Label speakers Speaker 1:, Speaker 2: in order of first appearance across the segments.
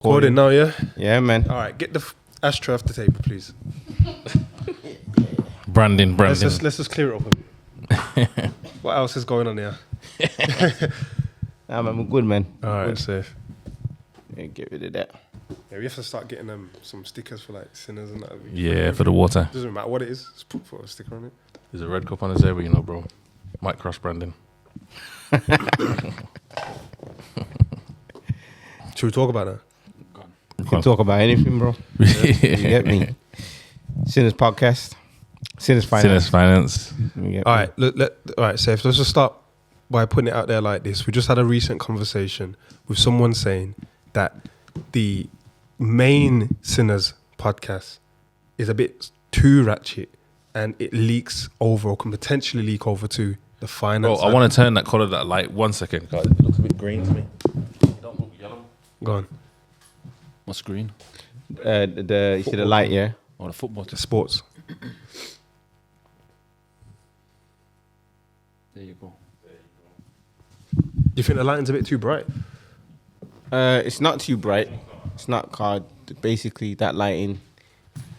Speaker 1: Recording now, yeah?
Speaker 2: Yeah, man.
Speaker 1: All right, get the ashtray off the table, please.
Speaker 3: Branding.
Speaker 1: Let's just clear it up a bit. What else is going on here?
Speaker 2: Nah, man, we're good, man.
Speaker 1: All right,
Speaker 2: Good.
Speaker 1: safe.
Speaker 2: Yeah, get rid of that.
Speaker 1: Yeah, we have to start getting some stickers for like sinners and that.
Speaker 3: Yeah, for the water.
Speaker 1: Doesn't matter what it is, just put a sticker on it.
Speaker 3: There's a red cup on the table, you know, bro. Might crush Brandon.
Speaker 1: Should we talk about that?
Speaker 2: You can talk about anything, bro. You get me? Sinners podcast. Sinners finance.
Speaker 3: Sinners finance.
Speaker 2: You get
Speaker 1: All
Speaker 2: me?
Speaker 1: right, all right, safe. Let's just start by putting it out there like this. We just had a recent conversation with someone saying that the main Sinners podcast is a bit too ratchet and it leaks over or can potentially leak over to the finance.
Speaker 3: Bro, I want to turn that colour that light 1 second. God, it looks a bit green to me. Don't look yellow.
Speaker 1: Go on.
Speaker 4: What's green?
Speaker 2: You see the light, yeah?
Speaker 4: Or the football?
Speaker 1: The sports.
Speaker 4: There you go.
Speaker 1: Do you think the lighting's a bit too bright?
Speaker 2: It's not too bright. It's not card. Basically, that lighting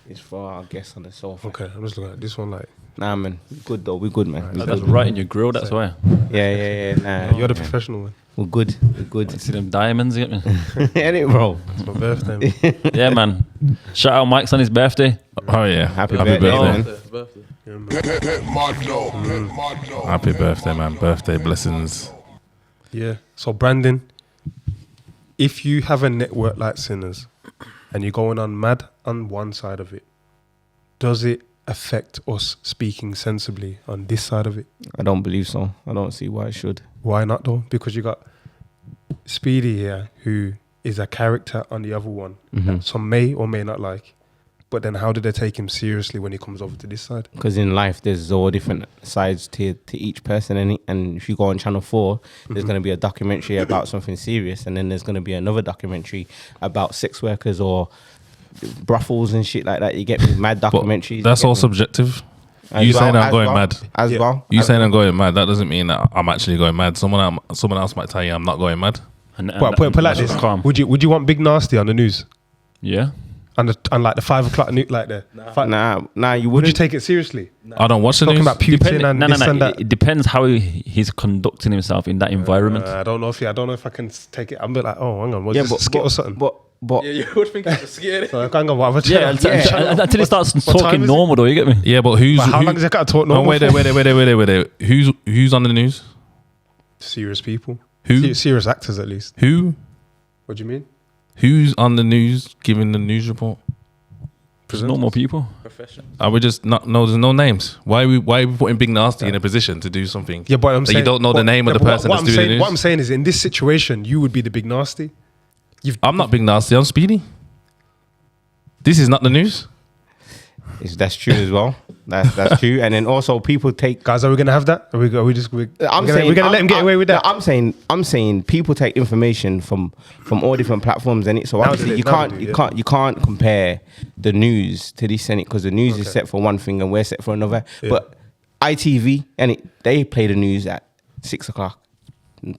Speaker 2: is for our guests on the sofa.
Speaker 1: Okay, I'm just looking at this one like.
Speaker 2: Nah, man. We're good, though. We're good, man. We're
Speaker 4: That's
Speaker 2: good.
Speaker 4: right in your grill, that's why.
Speaker 2: Yeah. Nah,
Speaker 1: You're the professional one.
Speaker 2: We're good. We're good.
Speaker 4: See them diamonds, you get me?
Speaker 2: Ain't it, bro?
Speaker 1: It's my birthday. Man.
Speaker 4: Yeah, man. Shout out Mike's on his birthday.
Speaker 3: Oh, yeah.
Speaker 2: Happy birthday, man.
Speaker 1: Yeah, man.
Speaker 3: Happy birthday, man. Birthday blessings.
Speaker 1: Yeah. So, Brandon, if you have a network like Sinners and you're going on mad on one side of it, does it affect us speaking sensibly on this side of it?
Speaker 2: I don't believe so. I don't see why it should.
Speaker 1: Why not, though? Because you got Speedy here, who is a character on the other one that some may or may not like. But then how do they take him seriously when he comes over to this side?
Speaker 2: Because in life, there's all different sides to each person. And if you go on Channel 4, there's going to be a documentary about something serious. And then there's going to be another documentary about sex workers or brothels and shit like that. You get me? Mad documentaries.
Speaker 3: That's all subjective. You saying I'm going mad.
Speaker 2: As well.
Speaker 3: You saying I'm going mad, that doesn't mean that I'm actually going mad. Someone else might tell you I'm not going mad.
Speaker 1: But put it like this.
Speaker 4: Calm.
Speaker 1: Would you want Big Nasty on the news?
Speaker 4: Yeah.
Speaker 1: On like the 5 o'clock news, like the
Speaker 2: Nah, you
Speaker 1: would
Speaker 2: wouldn't.
Speaker 1: you take it seriously?
Speaker 3: I don't watch the
Speaker 1: Talking
Speaker 3: news.
Speaker 1: about Putin and this and that.
Speaker 4: It depends how he's conducting himself in that environment.
Speaker 1: I don't know if I can take it. I'm a bit like, oh, hang on, what's
Speaker 2: Yeah,
Speaker 1: this, a skit or something?
Speaker 2: But
Speaker 5: You would think it's a scary.
Speaker 1: So hang on, what?
Speaker 4: Yeah, until he starts
Speaker 1: what time
Speaker 4: talking
Speaker 1: is it?
Speaker 4: normal, though, you get me?
Speaker 3: Yeah, but who's...
Speaker 1: But how
Speaker 3: who-
Speaker 1: long does it got to talk
Speaker 3: No,
Speaker 1: normal?
Speaker 3: wait there. Who's on the news?
Speaker 1: Serious people.
Speaker 3: Who?
Speaker 1: Serious actors, at least.
Speaker 3: Who?
Speaker 1: What do you mean?
Speaker 3: Who's on the news giving the news report?
Speaker 4: Just normal people.
Speaker 5: Profession.
Speaker 3: Are we just not? No, there's no names. Why are we putting Big Nasty in a position to do something?
Speaker 1: Yeah, but I'm
Speaker 3: that
Speaker 1: saying
Speaker 3: you don't know the name of the person that's doing the news.
Speaker 1: What I'm saying is, in this situation, you would be the Big Nasty.
Speaker 3: I'm not Big Nasty. I'm Speedy. This is not the news.
Speaker 2: that's true as well. That's true. And then also people take.
Speaker 1: Guys, are we gonna have that? Are we just? We're gonna let him get away with that.
Speaker 2: No, I'm saying people take information from all different platforms, and so obviously you can't compare the news to this and it because the news is set for one thing and we're set for another.
Speaker 1: Yeah.
Speaker 2: But ITV they play the news at 6 o'clock,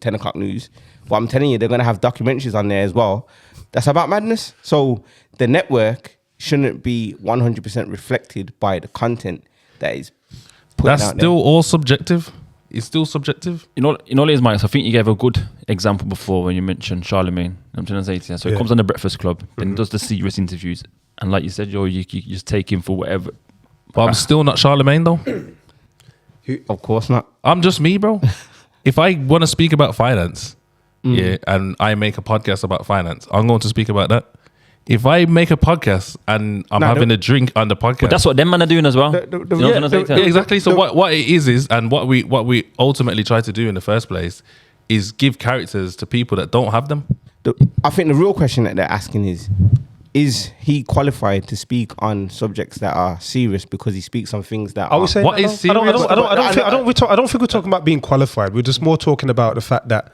Speaker 2: 10 o'clock news. But I'm telling you, they're gonna have documentaries on there as well. That's about madness. So the network shouldn't be 100% reflected by the content that is put out there.
Speaker 3: That's still all subjective. It's still subjective.
Speaker 4: You know what it is, Mike? So I think you gave a good example before when you mentioned Charlemagne. I'm trying to say to you. So he comes on the Breakfast Club, then he does the serious interviews. And like you said, you just take him for whatever.
Speaker 3: But I'm still not Charlemagne though.
Speaker 2: Of course not.
Speaker 3: I'm just me, bro. If I want to speak about finance, and I make a podcast about finance, I'm going to speak about that. If I make a podcast and I'm having a drink on the podcast,
Speaker 4: But that's what them man are doing as well.
Speaker 3: yeah, exactly. So what it is, and what we ultimately try to do in the first place is give characters to people that don't have them.
Speaker 2: I think the real question that they're asking is he qualified to speak on subjects that are serious because he speaks on things that
Speaker 1: Are we
Speaker 2: are...
Speaker 1: saying
Speaker 3: What
Speaker 1: that
Speaker 3: is
Speaker 1: though?
Speaker 3: serious?
Speaker 1: I don't think we're talking about being qualified. We're just more talking about the fact that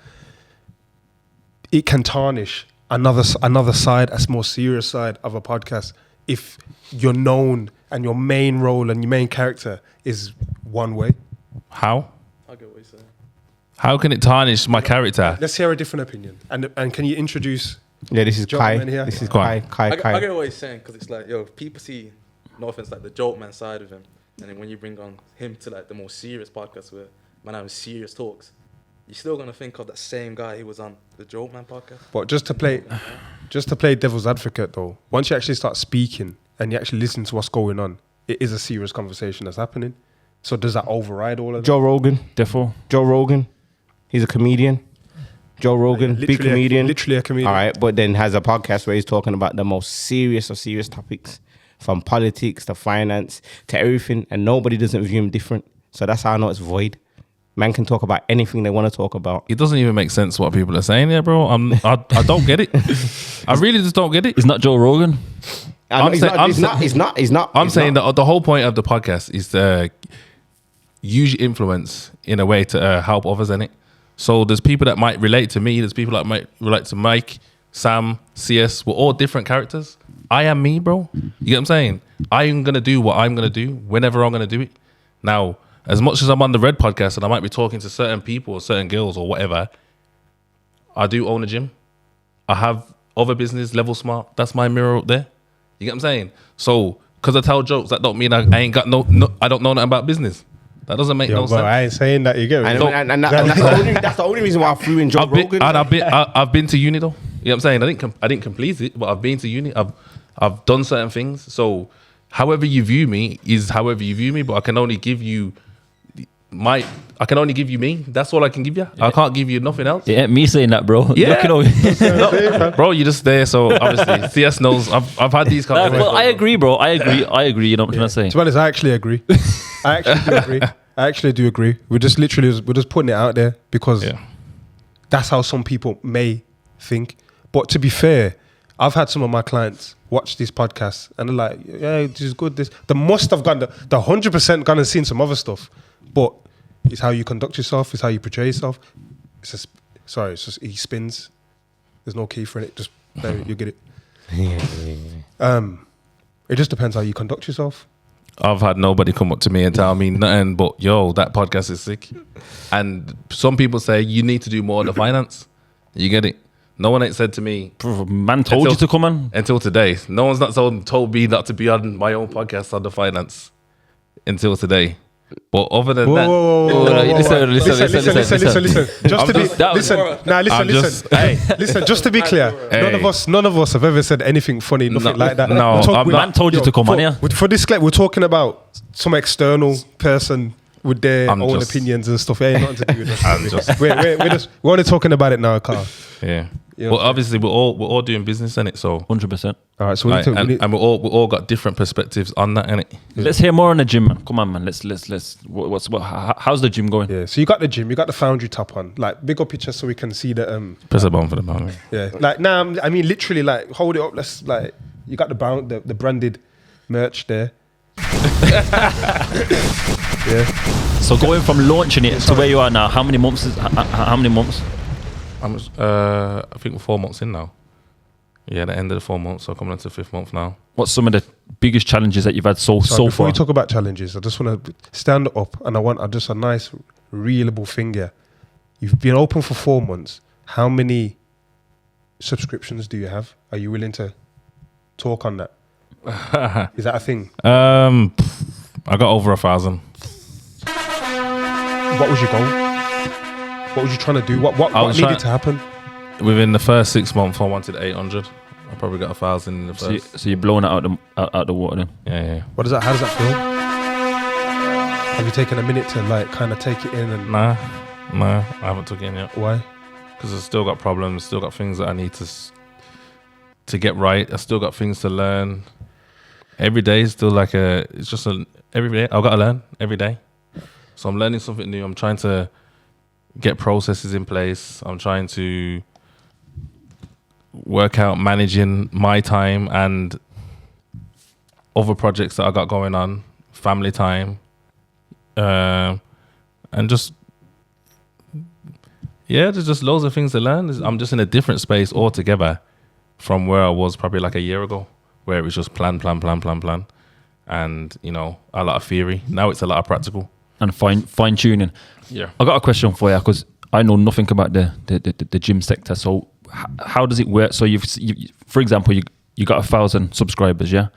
Speaker 1: it can tarnish another side, a more serious side of a podcast if you're known and your main role and your main character is one way.
Speaker 3: How?
Speaker 5: I get what you're saying.
Speaker 3: How can it tarnish my character?
Speaker 1: Let's hear a different opinion. And can you introduce
Speaker 2: Yeah, this is Kai.
Speaker 1: Gentleman here.
Speaker 2: This is
Speaker 3: Kai.
Speaker 2: Kai.
Speaker 5: I get what he's saying because it's like, yo, people see, no offense, like the joke man side of him, and then when you bring on him to like the more serious podcast where man having serious talks, you're still gonna think of that same guy who was on the joke man podcast.
Speaker 1: But just to play devil's advocate though, once you actually start speaking and you actually listen to what's going on, it is a serious conversation that's happening. So does that override all of that?
Speaker 2: Joe Rogan.
Speaker 4: Therefore,
Speaker 2: Joe Rogan. He's a comedian. Joe Rogan, big comedian.
Speaker 1: Literally a comedian.
Speaker 2: All right, but then has a podcast where he's talking about the most serious of serious topics, from politics to finance to everything, and nobody doesn't view him different. So that's how I know it's void. Man can talk about anything they want to talk about.
Speaker 3: It doesn't even make sense what people are saying here, bro. I don't get it. I really just don't get it.
Speaker 4: it's not Joe Rogan.
Speaker 2: He's not.
Speaker 3: I'm saying that the whole point of the podcast is to use your influence in a way to help others, innit? So there's people that might relate to me. There's people that might relate to Mike, Sam, CS. We're all different characters. I am me, bro. You get what I'm saying? I'm going to do what I'm going to do whenever I'm going to do it. Now, as much as I'm on the Red podcast and I might be talking to certain people or certain girls or whatever, I do own a gym. I have other business, Level Smart. That's my mirror up there. You get what I'm saying? So, because I tell jokes, that don't mean I ain't got I don't know nothing about business. That doesn't make no sense.
Speaker 1: I ain't saying that. You get me?
Speaker 2: And that's the only reason why I flew in Joe Rogan.
Speaker 3: I've been to uni though. You know what I'm saying? I didn't complete it, but I've been to uni. I've done certain things. So however you view me is however you view me, but I can only give you me. That's all I can give you. I can't give you nothing else.
Speaker 4: Yeah, me saying that, bro.
Speaker 3: Yeah.
Speaker 4: No,
Speaker 3: bro, you're just there. So obviously, CS knows. I've had these conversations.
Speaker 4: well, I agree, bro. I agree. You know what I'm trying to say?
Speaker 1: To be honest, I actually agree. I actually do agree. We're just putting it out there because that's how some people may think. But to be fair, I've had some of my clients watch this podcast and they're like, yeah, this is good. They must have gone, the 100% gone and seen some other stuff. But it's how you conduct yourself, it's how you portray yourself. It's just he spins. There's no key for it. Just there, you get it. It just depends how you conduct yourself.
Speaker 3: I've had nobody come up to me and tell me nothing but, yo, that podcast is sick. And some people say you need to do more on the finance. You get it? No one ain't said to me,
Speaker 4: man told you to come on
Speaker 3: until today. No one's not told me not to be on my own podcast on the finance until today. But other than that,
Speaker 1: listen. Just to be clear, none of us have ever said anything funny, nothing like that.
Speaker 3: No,
Speaker 4: man told you to come on here.
Speaker 1: For this clip, we're talking about some external person with their own opinions and stuff. It ain't nothing to do with us. We're only talking about it now, Carl.
Speaker 3: Yeah. Well, obviously we're all doing business in it, so
Speaker 4: 100%.
Speaker 1: All right, so
Speaker 3: we all got different perspectives on that, innit?
Speaker 4: Let's hear more on the gym, man. Come on, man. Let's. How's the gym going?
Speaker 1: Yeah. So you got the gym, you got the Foundry top on. Like, big up picture so we can see the
Speaker 3: press a button for the button.
Speaker 1: Yeah. Like, I mean, literally, like, hold it up. Let's you got the branded merch there. Yeah.
Speaker 4: So going from launching it to where you are now, how many months?
Speaker 3: I think we're 4 months in now. Yeah, the end of the 4 months, so coming into the 5th month now.
Speaker 4: What's some of the biggest challenges that you've had so
Speaker 1: Before
Speaker 4: far?
Speaker 1: we talk about challenges, I just want to stand up and I want just a nice, reelable finger. You've been open for 4 months. How many subscriptions do you have? Are you willing to talk on that? Is that a thing?
Speaker 3: I got over 1,000.
Speaker 1: What was your goal? What was you trying to do? What needed to happen?
Speaker 3: Within the first 6 months, I wanted 800. I probably got 1,000 in the first.
Speaker 4: So you're blowing it out the water then?
Speaker 3: Yeah.
Speaker 1: How does that feel? Have you taken a minute to like kind of take it in? And
Speaker 3: Nah, I haven't took it in yet.
Speaker 1: Why?
Speaker 3: Because I've still got problems, still got things that I need to get right. I still got things to learn. Every day is still like every day I've got to learn every day. So I'm learning something new. I'm trying to get processes in place. I'm trying to work out managing my time and other projects that I got going on, family time, and just there's just loads of things to learn. I'm just in a different space altogether from where I was probably like a year ago, where it was just plan, and a lot of theory. Now it's a lot of practical
Speaker 4: and fine tuning.
Speaker 3: Yeah,
Speaker 4: I got a question for you because I know nothing about the gym sector. So how does it work? So you for example, you got 1,000 subscribers, yeah.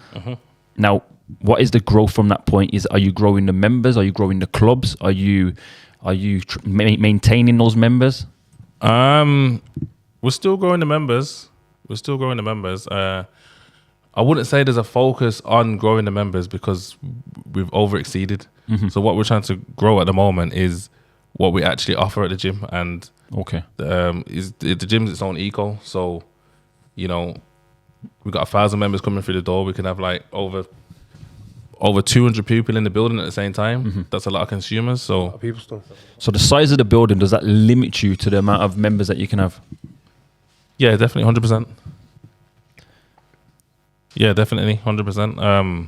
Speaker 4: Now, what is the growth from that point? Are you growing the members? Are you growing the clubs? Are you maintaining those members?
Speaker 3: We're still growing the members. I wouldn't say there's a focus on growing the members because we've overexceeded. So what we're trying to grow at the moment is what we actually offer at the gym, and the gym's its own eco. So, you know, we've got 1,000 members coming through the door. We can have like over 200 people in the building at the same time. That's a lot of consumers. So
Speaker 4: the size of the building, does that limit you to the amount of members that you can have?
Speaker 3: Yeah, definitely 100%. Yeah, definitely 100%.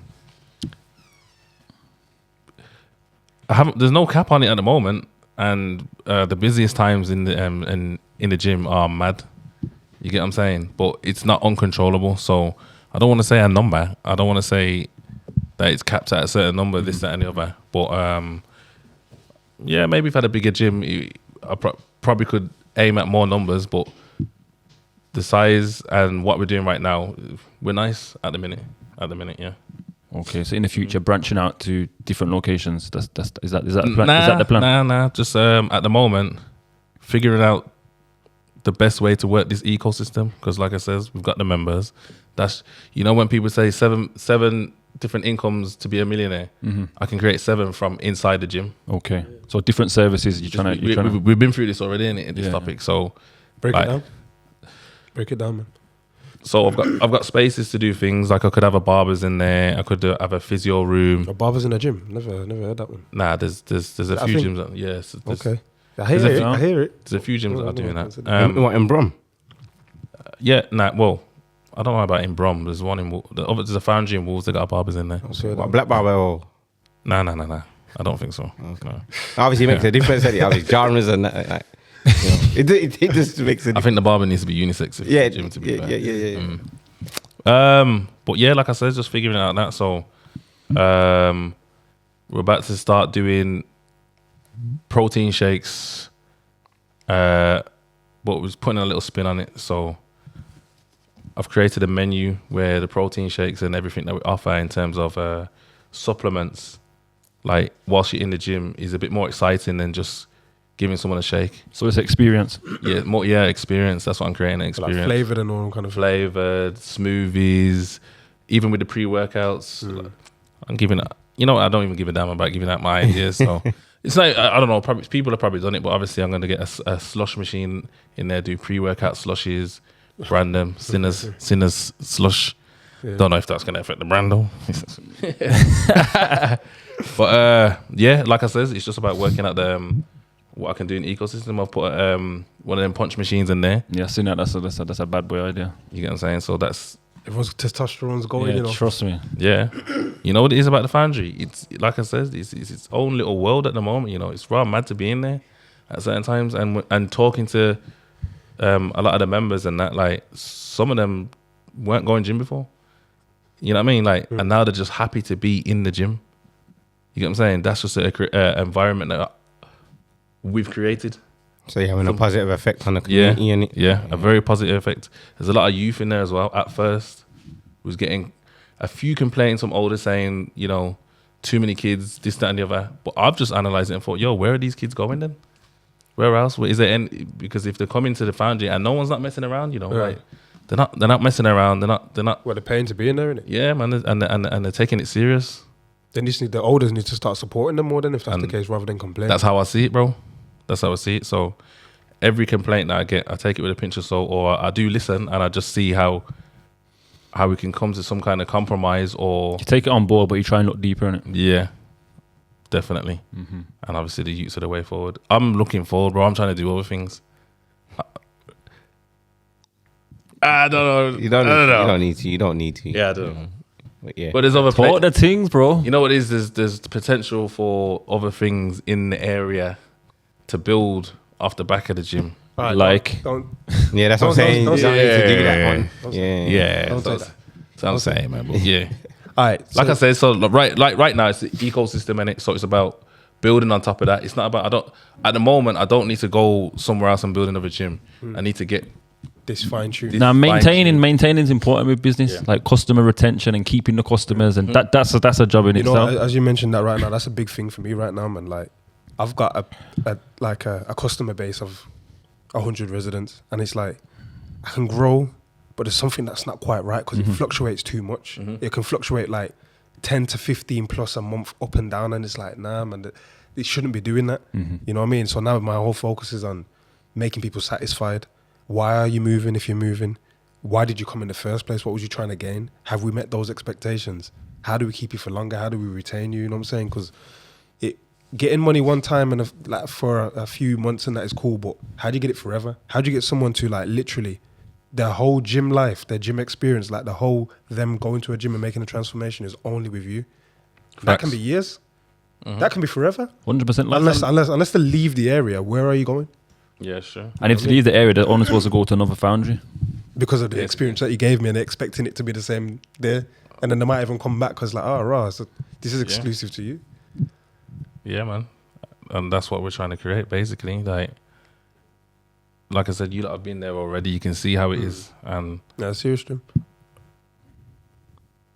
Speaker 3: There's no cap on it at the moment, and the busiest times in the gym are mad. You get what I'm saying? But it's not uncontrollable. So I don't want to say a number. I don't want to say that it's capped at a certain number, this, that, and the other. But yeah, maybe if I had a bigger gym, I probably could aim at more numbers. But the size and what we're doing right now, we're nice at the minute. Yeah.
Speaker 4: Okay, so in the future, branching out to different locations. Is that the plan? Is that the plan?
Speaker 3: Nah. Just at the moment, figuring out the best way to work this ecosystem. Because, like I says, we've got the members. That's, you know, when people say seven different incomes to be a millionaire, I can create 7 from inside the gym.
Speaker 4: Okay, so different services.
Speaker 3: We've been through this already in this topic. So
Speaker 1: break it down, man.
Speaker 3: So I've got spaces to do things. Like I could have a barber's in there. I could have a physio room.
Speaker 1: A barber's in a gym? Never heard that one.
Speaker 3: Nah, there's a few gyms. Yes.
Speaker 1: Okay. I hear it.
Speaker 3: There's a few gyms that are doing that.
Speaker 2: What, in Brum?
Speaker 3: Yeah. Nah. Well, I don't know about in Brum. There's one in. There's a foundry in Wolves that got barbers in there.
Speaker 2: What, Black Barber or?
Speaker 3: Nah. I don't think so. Okay. No.
Speaker 2: Obviously, it makes a difference. Obviously, genres and that. Like, you know, it just makes it.
Speaker 3: I think the barber needs to be unisex.
Speaker 2: Yeah,
Speaker 3: the gym to be
Speaker 2: yeah.
Speaker 3: But yeah, like I said, just figuring out that. So, we're about to start doing protein shakes, but we're putting a little spin on it. So, I've created a menu where the protein shakes and everything that we offer in terms of supplements, like whilst you're in the gym, is a bit more exciting than just giving someone a shake.
Speaker 4: So it's experience.
Speaker 3: Yeah, experience. That's what I'm creating, experience.
Speaker 1: Like flavored and all kind of
Speaker 3: flavored smoothies, even with the pre-workouts. I'm giving, you know, I don't even give a damn about giving out my ideas. So it's like, I don't know, probably people have probably done it, but obviously I'm going to get a slush machine in there, do pre-workout slushies, brand them, Sinners slush. Yeah. Don't know if that's going to affect the brand though. But yeah, like I said, it's just about working out what I can do in the ecosystem. I've put one of them punch machines in there.
Speaker 4: Yeah, I've seen that. That's a bad boy idea.
Speaker 3: You get what I'm saying? So that's
Speaker 1: everyone's testosterone's going.
Speaker 4: Yeah,
Speaker 1: you know?
Speaker 4: Trust me.
Speaker 3: Yeah, you know what it is about the foundry. It's like I said, it's its own little world at the moment. You know, it's rather mad to be in there at certain times and talking to a lot of the members and that. Like some of them weren't going gym before. You know what I mean? Like, and now they're just happy to be in the gym. You get what I'm saying? That's just an environment that we've created.
Speaker 2: So you're having a positive effect on the community.
Speaker 3: Yeah, a very positive effect. There's a lot of youth in there as well. At first, was getting a few complaints from older saying, you know, too many kids, this, that, and the other. But I've just analysed it and thought, yo, where are these kids going then? Where else? Is there any? Because if they're coming to the foundry and no one's not messing around, you know, like they're not messing around. They're not.
Speaker 1: Well, they're paying to be in there, innit?
Speaker 3: Yeah, man, and they're taking it serious.
Speaker 1: Then the elders need to start supporting them more than if that's the case, rather than complaining.
Speaker 3: That's how I see it, bro. That's how I see it. So every complaint that I get, I take it with a pinch of salt, or I do listen and I just see how we can come to some kind of compromise, or
Speaker 4: you take it on board, but you try and look deeper in it.
Speaker 3: Yeah, definitely. And obviously the youths are the way forward. I'm looking forward, bro. I'm trying to do other things. I don't know.
Speaker 2: You don't need to.
Speaker 3: Yeah, I don't know.
Speaker 2: Yeah.
Speaker 3: But there's other
Speaker 4: Talk the things, bro.
Speaker 3: You know what it is? There's potential for other things in the area to build off the back of the gym.
Speaker 1: Right,
Speaker 4: like,
Speaker 2: yeah, that's what I'm saying. You don't need to do that one.
Speaker 3: Yeah.
Speaker 1: Don't say that.
Speaker 3: That's what I'm saying, man. But yeah.
Speaker 1: All right.
Speaker 3: Like I said, so right now it's the ecosystem in it. So it's about building on top of that. It's not about at the moment I don't need to go somewhere else and build another gym. I need to get
Speaker 1: this fine tune.
Speaker 4: Now
Speaker 3: fine-tune.
Speaker 4: maintaining is important with business, like customer retention and keeping the customers, and that's a job in
Speaker 1: You
Speaker 4: itself.
Speaker 1: know, as you mentioned that right now, that's a big thing for me right now, man. Like, I've got a customer base of 100 residents, and it's like I can grow, but there's something that's not quite right because it fluctuates too much. It can fluctuate like 10 to 15 plus a month up and down, and it's like, nah, man, it shouldn't be doing that. You know what I mean? So now my whole focus is on making people satisfied. Why are you moving if you're moving? Why did you come in the first place? What was you trying to gain? Have we met those expectations? How do we keep you for longer? How do we retain you? You know what I'm saying? Because getting money one time and for a few months and that is cool, but how do you get it forever? How do you get someone to like literally their whole gym life, their gym experience, like the whole them going to a gym and making a transformation is only with you? That can be years. That can be forever.
Speaker 4: 100%.
Speaker 1: Unless they leave the area, where are you going?
Speaker 3: Yeah, sure.
Speaker 4: And if you leave the area, they're only supposed to go to another foundry.
Speaker 1: Because of the experience that you gave me and they're expecting it to be the same there. And then they might even come back because like, oh, rah, so this is exclusive to you.
Speaker 3: Yeah, man. And that's what we're trying to create, basically. Like I said, you lot have been there already. You can see how it is. And
Speaker 1: No, seriously.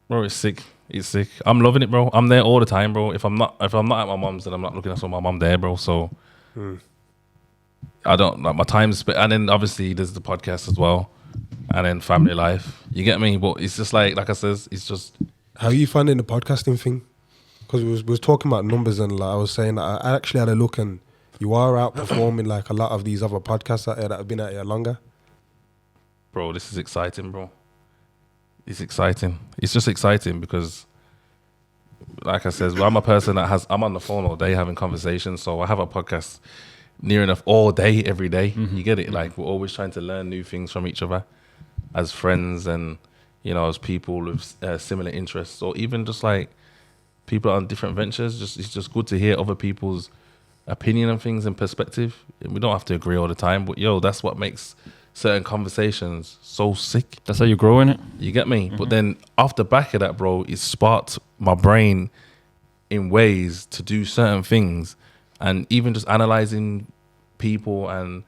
Speaker 3: bro, it's sick. It's sick. I'm loving it, bro. I'm there all the time, bro. If I'm not at my mum's, then I'm not looking after my mum there, bro. So I don't like my time's spent. And then obviously there's the podcast as well, and then family life. You get me? But it's just like I said, it's just.
Speaker 1: How are you finding the podcasting thing? Because we was talking about numbers and like I was saying that I actually had a look and you are outperforming like a lot of these other podcasts out here that have been out here longer.
Speaker 3: Bro, this is exciting, bro. It's exciting. It's just exciting because, like I said, I'm a person I'm on the phone all day having conversations. So I have a podcast near enough all day, every day. You get it? Like we're always trying to learn new things from each other as friends and, you know, as people with similar interests or even just like people on different ventures. It's just good to hear other people's opinion on things and perspective. We don't have to agree all the time, but that's what makes certain conversations so sick.
Speaker 4: That's how you grow in it.
Speaker 3: You get me? But then off the back of that, bro, it sparked my brain in ways to do certain things, and even just analyzing people and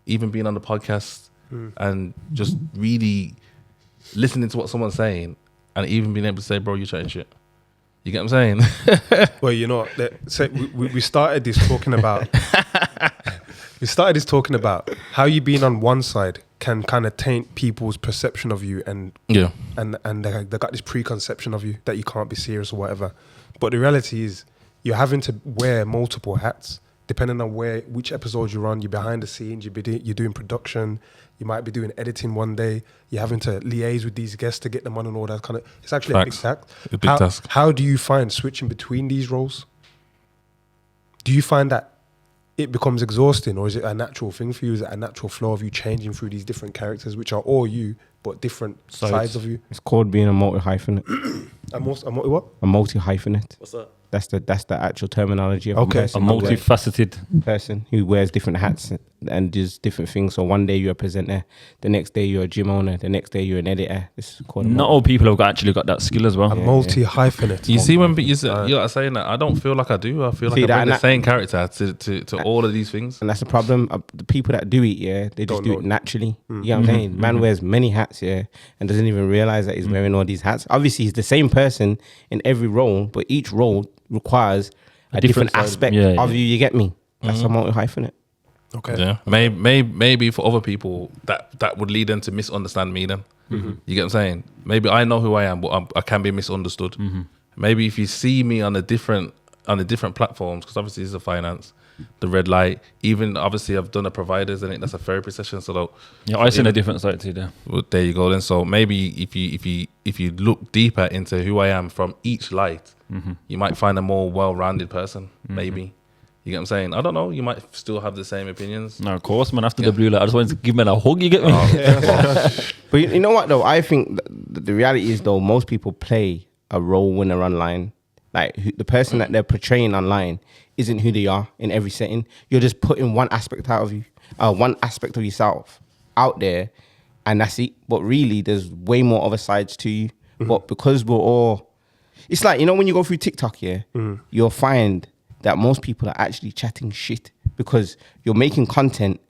Speaker 3: even being on the podcast and just really listening to what someone's saying and even being able to say, bro, you're chatting shit. You get what I'm saying?
Speaker 1: Well, you know, we started this talking about how you being on one side can kind of taint people's perception of you and they got this preconception of you that you can't be serious or whatever. But the reality is you're having to wear multiple hats depending on which episodes you're on. You're behind the scenes, you're doing production, you might be doing editing one day, you're having to liaise with these guests to get them on and all that kind of. It's actually a big task. How do you find switching between these roles? Do you find that it becomes exhausting, or is it a natural thing for you? Is it a natural flow of you changing through these different characters, which are all you, but different sides of you?
Speaker 2: It's called being a multi-hyphenate.
Speaker 1: A what?
Speaker 2: A multi-hyphenate.
Speaker 5: What's that?
Speaker 2: That's the actual terminology of
Speaker 1: Okay.
Speaker 2: a person.
Speaker 4: A multifaceted
Speaker 2: person who wears different hats and does different things. So one day you're a presenter, the next day you're a gym owner, the next day you're an editor. This is called
Speaker 4: not all people have actually got that skill as well.
Speaker 1: A multi-hyphenate.
Speaker 3: You see when you're saying that, I don't feel like I do. I feel like I bring the same character to all of these things.
Speaker 2: And that's the problem. The people that do it, they just do it naturally. You know what I'm saying? Man wears many hats, and doesn't even realize that he's wearing all these hats. Obviously, he's the same person in every role, but each role requires a different aspect of you. You get me? That's a multi-hyphenate.
Speaker 1: Okay.
Speaker 3: Yeah. Maybe for other people that would lead them to misunderstand me. Then you get what I'm saying? Maybe I know who I am, but I can be misunderstood. Maybe if you see me on the different platforms, because obviously this is a finance, the red light. Even obviously I've done a providers, and that's a therapy session. So
Speaker 4: I seen a different side to you there.
Speaker 3: Well, there you go. Then so maybe if you look deeper into who I am from each light, you might find a more well-rounded person. Maybe. You get what I'm saying? I don't know. You might still have the same opinions.
Speaker 4: No, of course, man. After the blue light, I just wanted to give man a hug. You get me?
Speaker 2: But you know what, though? I think the reality is, though, most people play a role when they're online. Like, the person that they're portraying online isn't who they are in every setting. You're just putting one aspect out of you, one aspect of yourself out there, and that's it. But really, there's way more other sides to you. But because we're all... It's like, when you go through TikTok, you'll find that most people are actually chatting shit because you're making content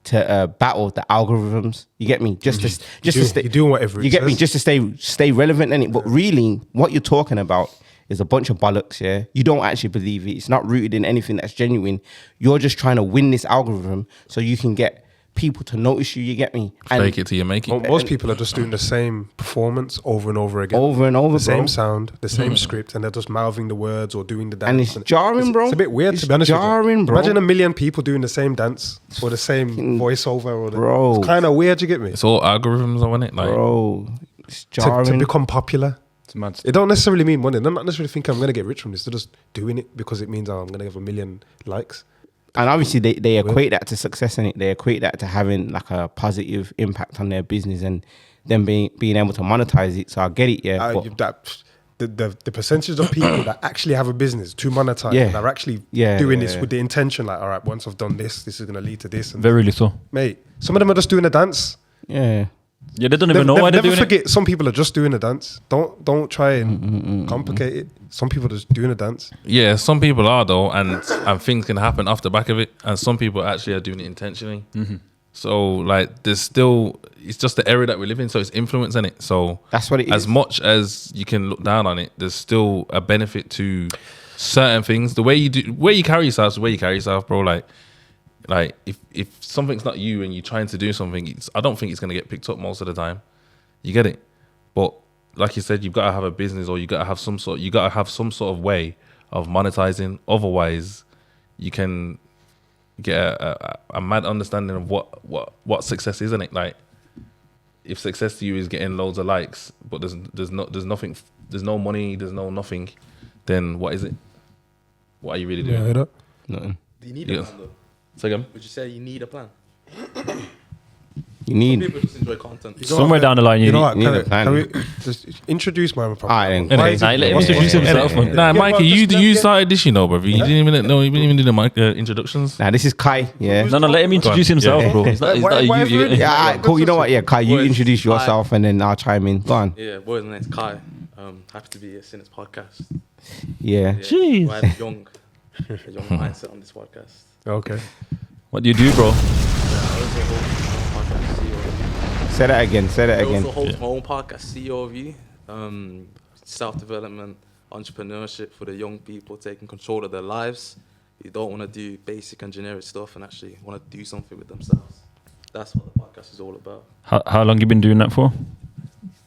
Speaker 2: to battle the algorithms. You get me? Just to stay.
Speaker 1: You're doing whatever.
Speaker 2: You get me? Just to stay relevant in it. But really, what you're talking about is a bunch of bollocks. Yeah, you don't actually believe it. It's not rooted in anything that's genuine. You're just trying to win this algorithm so you can get people to notice you. You get me? And
Speaker 3: Fake it till you make it.
Speaker 1: Most people are just doing the same performance over and over again.
Speaker 2: over and over,
Speaker 1: The same
Speaker 2: bro.
Speaker 1: sound, the same script, and they're just mouthing the words or doing the dance.
Speaker 2: And it's jarring, bro.
Speaker 1: It's a bit weird,
Speaker 2: It's
Speaker 1: to be honest with
Speaker 2: jarring,
Speaker 1: you.
Speaker 2: bro.
Speaker 1: Imagine a million people doing the same dance or the same voiceover. Or
Speaker 2: Bro.
Speaker 1: It's kind of weird, you get me?
Speaker 3: It's all algorithms, isn't it? Like,
Speaker 2: Bro, it's
Speaker 1: To
Speaker 2: jarring.
Speaker 1: become popular.
Speaker 4: It's mad.
Speaker 1: It don't necessarily mean money. They're not necessarily thinking I'm going to get rich from this. They're just doing it because it means I'm going to have 1 million likes.
Speaker 2: And obviously they equate that to success, and they equate that to having like a positive impact on their business and them being able to monetize it. So I get it, yeah. But
Speaker 1: The percentage of people that actually have a business to monetize,
Speaker 2: Yeah.
Speaker 1: that are actually
Speaker 2: Yeah,
Speaker 1: doing
Speaker 2: yeah,
Speaker 1: this
Speaker 2: yeah.
Speaker 1: with the intention, like, all right, once I've done this is going to lead to this. And
Speaker 4: Very little.
Speaker 1: mate, some of them are just doing a dance.
Speaker 2: yeah.
Speaker 4: Yeah, they don't even know why they're
Speaker 1: Never
Speaker 4: doing
Speaker 1: forget, some people are just doing a dance. Don't try and complicate it. Some people are just doing a dance.
Speaker 3: yeah, some people are though, and things can happen off the back of it, and some people actually are doing it intentionally. So like, there's still, it's just the era that we live in, so it's influence in it. So
Speaker 2: That's what it
Speaker 3: as
Speaker 2: is.
Speaker 3: much as you can look down on it, there's still a benefit to certain things. The way you carry yourself is the way you carry yourself, bro. Like if something's not you and you're trying to do something, I don't think it's gonna get picked up most of the time. You get it? But like you said, you've got to have a business, or you got to have some sort of way of monetizing. Otherwise, you can get a mad understanding of what success is, isn't it? Like, if success to you is getting loads of likes, but there's nothing, there's no money, there's no nothing, then what is it? What are you really doing?
Speaker 1: Yeah, heard that?
Speaker 2: Nothing.
Speaker 5: Do you need
Speaker 3: Yeah.
Speaker 5: a plan though?
Speaker 3: So again,
Speaker 5: Would you say you need a plan?
Speaker 2: You need.
Speaker 5: People just enjoy content.
Speaker 4: Somewhere down the line,
Speaker 1: You know what?
Speaker 2: need
Speaker 1: Can
Speaker 2: a plan.
Speaker 1: we just introduce my property?
Speaker 2: All right, then.
Speaker 1: Why
Speaker 2: Okay.
Speaker 1: is
Speaker 4: Nah,
Speaker 1: it-
Speaker 4: let him
Speaker 1: what's the
Speaker 4: introduce
Speaker 1: reason?
Speaker 4: himself, man.
Speaker 3: nah, Mikey,
Speaker 1: well,
Speaker 3: you
Speaker 1: just-
Speaker 3: you started this, you know, bro. You didn't even do the mic introductions.
Speaker 2: Nah, this is Kai. Yeah.
Speaker 4: No, let him introduce himself, bro. It's not
Speaker 1: Why-
Speaker 4: you.
Speaker 1: why
Speaker 4: you
Speaker 1: really?
Speaker 2: Yeah, all right, cool. You know what? Yeah, Kai, you
Speaker 5: Boys,
Speaker 2: introduce yourself and then I'll chime in. Go on.
Speaker 5: Yeah, boys, my name's Kai. Happy to be here in this podcast.
Speaker 2: Yeah.
Speaker 5: Yeah,
Speaker 4: Jeez.
Speaker 5: I have a young mindset on this podcast.
Speaker 1: Okay.
Speaker 4: What do you do, bro?
Speaker 5: I also host my own podcast, CEO.
Speaker 2: Say that again. Say that
Speaker 5: I
Speaker 2: again.
Speaker 5: also host my own podcast, CEO of You. Self-development, entrepreneurship for the young people, taking control of their lives. You don't want to do basic and generic stuff and actually want to do something with themselves. That's what the podcast is all about.
Speaker 4: How long you been doing that for?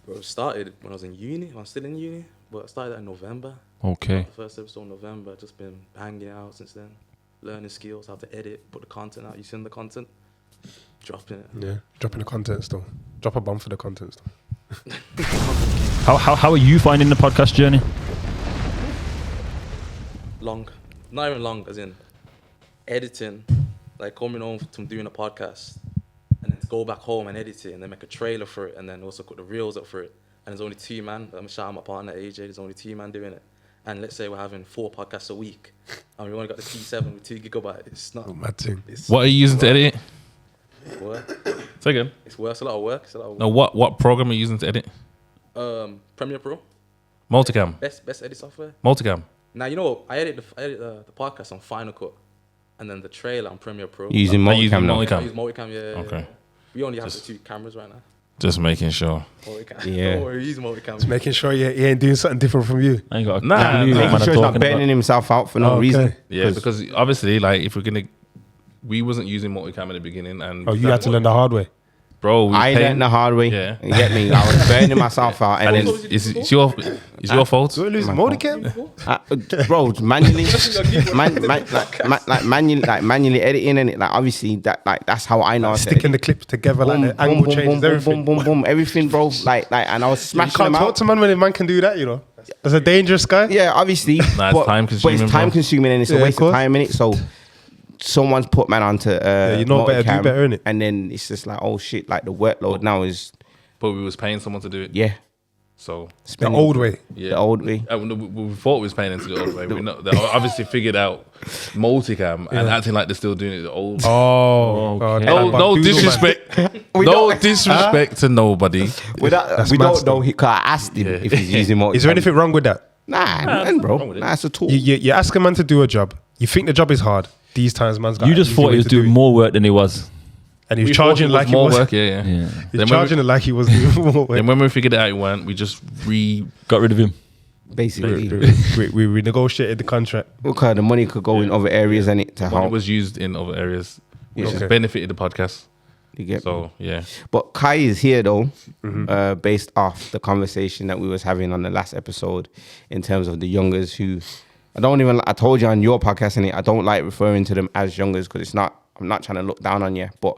Speaker 5: Bro, it started when I was in uni. I'm still in uni, but I started that in November.
Speaker 4: Okay.
Speaker 5: The first episode in November. Just been hanging out since then. Learning skills, how to edit, put the content out. You send the content, dropping it.
Speaker 1: Yeah. Dropping the content still. Drop a bomb for the content still.
Speaker 4: How are you finding the podcast journey?
Speaker 5: Long, not even long, as in editing, like coming home from doing a podcast and then to go back home and edit it and then make a trailer for it and then also put the reels up for it. And there's only 2 man. I'm shout out my partner AJ. There's only 2 man doing it. And let's say we're having 4 podcasts a week and we only got the T7 with 2 gigabytes. It's not.
Speaker 1: Oh, mad thing.
Speaker 5: It's
Speaker 3: What are you using to edit it?
Speaker 5: work.
Speaker 3: Say again.
Speaker 5: It's work. It's a lot of work. It's a lot of work.
Speaker 3: No, what program are you using to edit?
Speaker 5: Premiere Pro,
Speaker 3: Multicam.
Speaker 5: best edit software.
Speaker 3: Multicam.
Speaker 5: Now you know I edit the podcast on Final Cut, and then the trailer on Premiere Pro.
Speaker 2: Using
Speaker 3: Are you using
Speaker 2: multicam now.
Speaker 3: multicam?
Speaker 5: I use multicam. Yeah.
Speaker 3: Okay.
Speaker 5: Yeah. We only have the 2 cameras right now.
Speaker 3: Just making sure.
Speaker 5: Multicam.
Speaker 2: Yeah.
Speaker 5: Don't worry, we use multicam.
Speaker 1: Just making sure he ain't doing something different from you.
Speaker 4: I ain't got a
Speaker 3: Nah,
Speaker 4: clue what
Speaker 3: nah.
Speaker 4: man
Speaker 2: Making
Speaker 4: I'm
Speaker 2: sure he's not
Speaker 4: talking
Speaker 2: burning
Speaker 4: about.
Speaker 2: himself out for no
Speaker 1: Okay.
Speaker 2: reason.
Speaker 3: Yeah, because obviously, like, if we're gonna, we wasn't using multicam in the beginning, and
Speaker 1: Oh, you had to learn the hard way.
Speaker 3: bro. We
Speaker 2: I
Speaker 3: paid-
Speaker 2: learned the hard way.
Speaker 3: Yeah.
Speaker 2: You get me? I was burning myself out,
Speaker 3: and
Speaker 2: and then,
Speaker 3: it's your fault.
Speaker 1: So we lose
Speaker 2: My
Speaker 1: multicam?
Speaker 2: bro, manually, manually editing, and it, like obviously that's how I know how to
Speaker 1: Sticking
Speaker 2: edit.
Speaker 1: the clips together
Speaker 2: Boom,
Speaker 1: like the
Speaker 2: boom,
Speaker 1: angle
Speaker 2: boom,
Speaker 1: changes,
Speaker 2: boom,
Speaker 1: everything.
Speaker 2: boom, boom, boom, everything, bro. Like, and I was
Speaker 1: You
Speaker 2: smashing
Speaker 1: can't
Speaker 2: them
Speaker 1: talk
Speaker 2: out.
Speaker 1: to man when a man can do that, you know. That's a dangerous guy.
Speaker 2: Yeah, obviously.
Speaker 3: Nah, it's time consuming,
Speaker 2: But it's
Speaker 3: bro.
Speaker 2: time consuming and it's
Speaker 1: Yeah,
Speaker 2: a
Speaker 1: of
Speaker 2: waste of
Speaker 1: course.
Speaker 2: time in it. So someone's put man onto
Speaker 1: you know better, do
Speaker 2: multicam,
Speaker 1: better, innit?
Speaker 2: and then it's just like, oh shit, like the workload now is
Speaker 3: But we was paying someone to do it.
Speaker 2: yeah,
Speaker 3: So
Speaker 1: The
Speaker 2: spending
Speaker 1: old way.
Speaker 3: yeah,
Speaker 2: the old way.
Speaker 3: We thought we was paying them to do it the old way. We know, they obviously figured out multicam and acting like they're still doing it the old.
Speaker 1: Oh.
Speaker 4: Okay.
Speaker 3: No disrespect. No
Speaker 2: don't-
Speaker 3: disrespect to nobody.
Speaker 2: We
Speaker 1: That's
Speaker 2: don't
Speaker 1: mad
Speaker 2: know. I asked him
Speaker 3: Yeah.
Speaker 2: if he's using multicam.
Speaker 1: Is there anything wrong with that?
Speaker 2: Nah, nothing, bro.
Speaker 3: wrong with it.
Speaker 2: Nah, it's a tool.
Speaker 1: You ask a man to do a job. You think the job is hard. These times, man's got
Speaker 4: You just
Speaker 1: an
Speaker 4: thought
Speaker 1: easy
Speaker 4: he was
Speaker 1: way to do
Speaker 4: doing
Speaker 1: it.
Speaker 4: more work than he was.
Speaker 1: And he was
Speaker 3: We
Speaker 1: charging
Speaker 3: thought it
Speaker 1: like he
Speaker 3: more
Speaker 1: was.
Speaker 3: work. Yeah.
Speaker 1: He's
Speaker 3: Then when
Speaker 1: charging it like he was doing more work.
Speaker 3: Then when we figured it out, it weren't. We just
Speaker 4: Got rid of him.
Speaker 2: Basically,
Speaker 1: we renegotiated the contract.
Speaker 2: okay, the money could go in other areas and it to
Speaker 3: when it
Speaker 2: help.
Speaker 3: was used in other areas, which
Speaker 2: Yeah.
Speaker 3: has
Speaker 1: Okay.
Speaker 3: benefited the podcast.
Speaker 2: You get me?
Speaker 3: So yeah,
Speaker 2: But Kai is here though, based off the conversation that we was having on the last episode in terms of the youngers who I told you on your podcast, and I don't like referring to them as youngers because I'm not trying to look down on you, but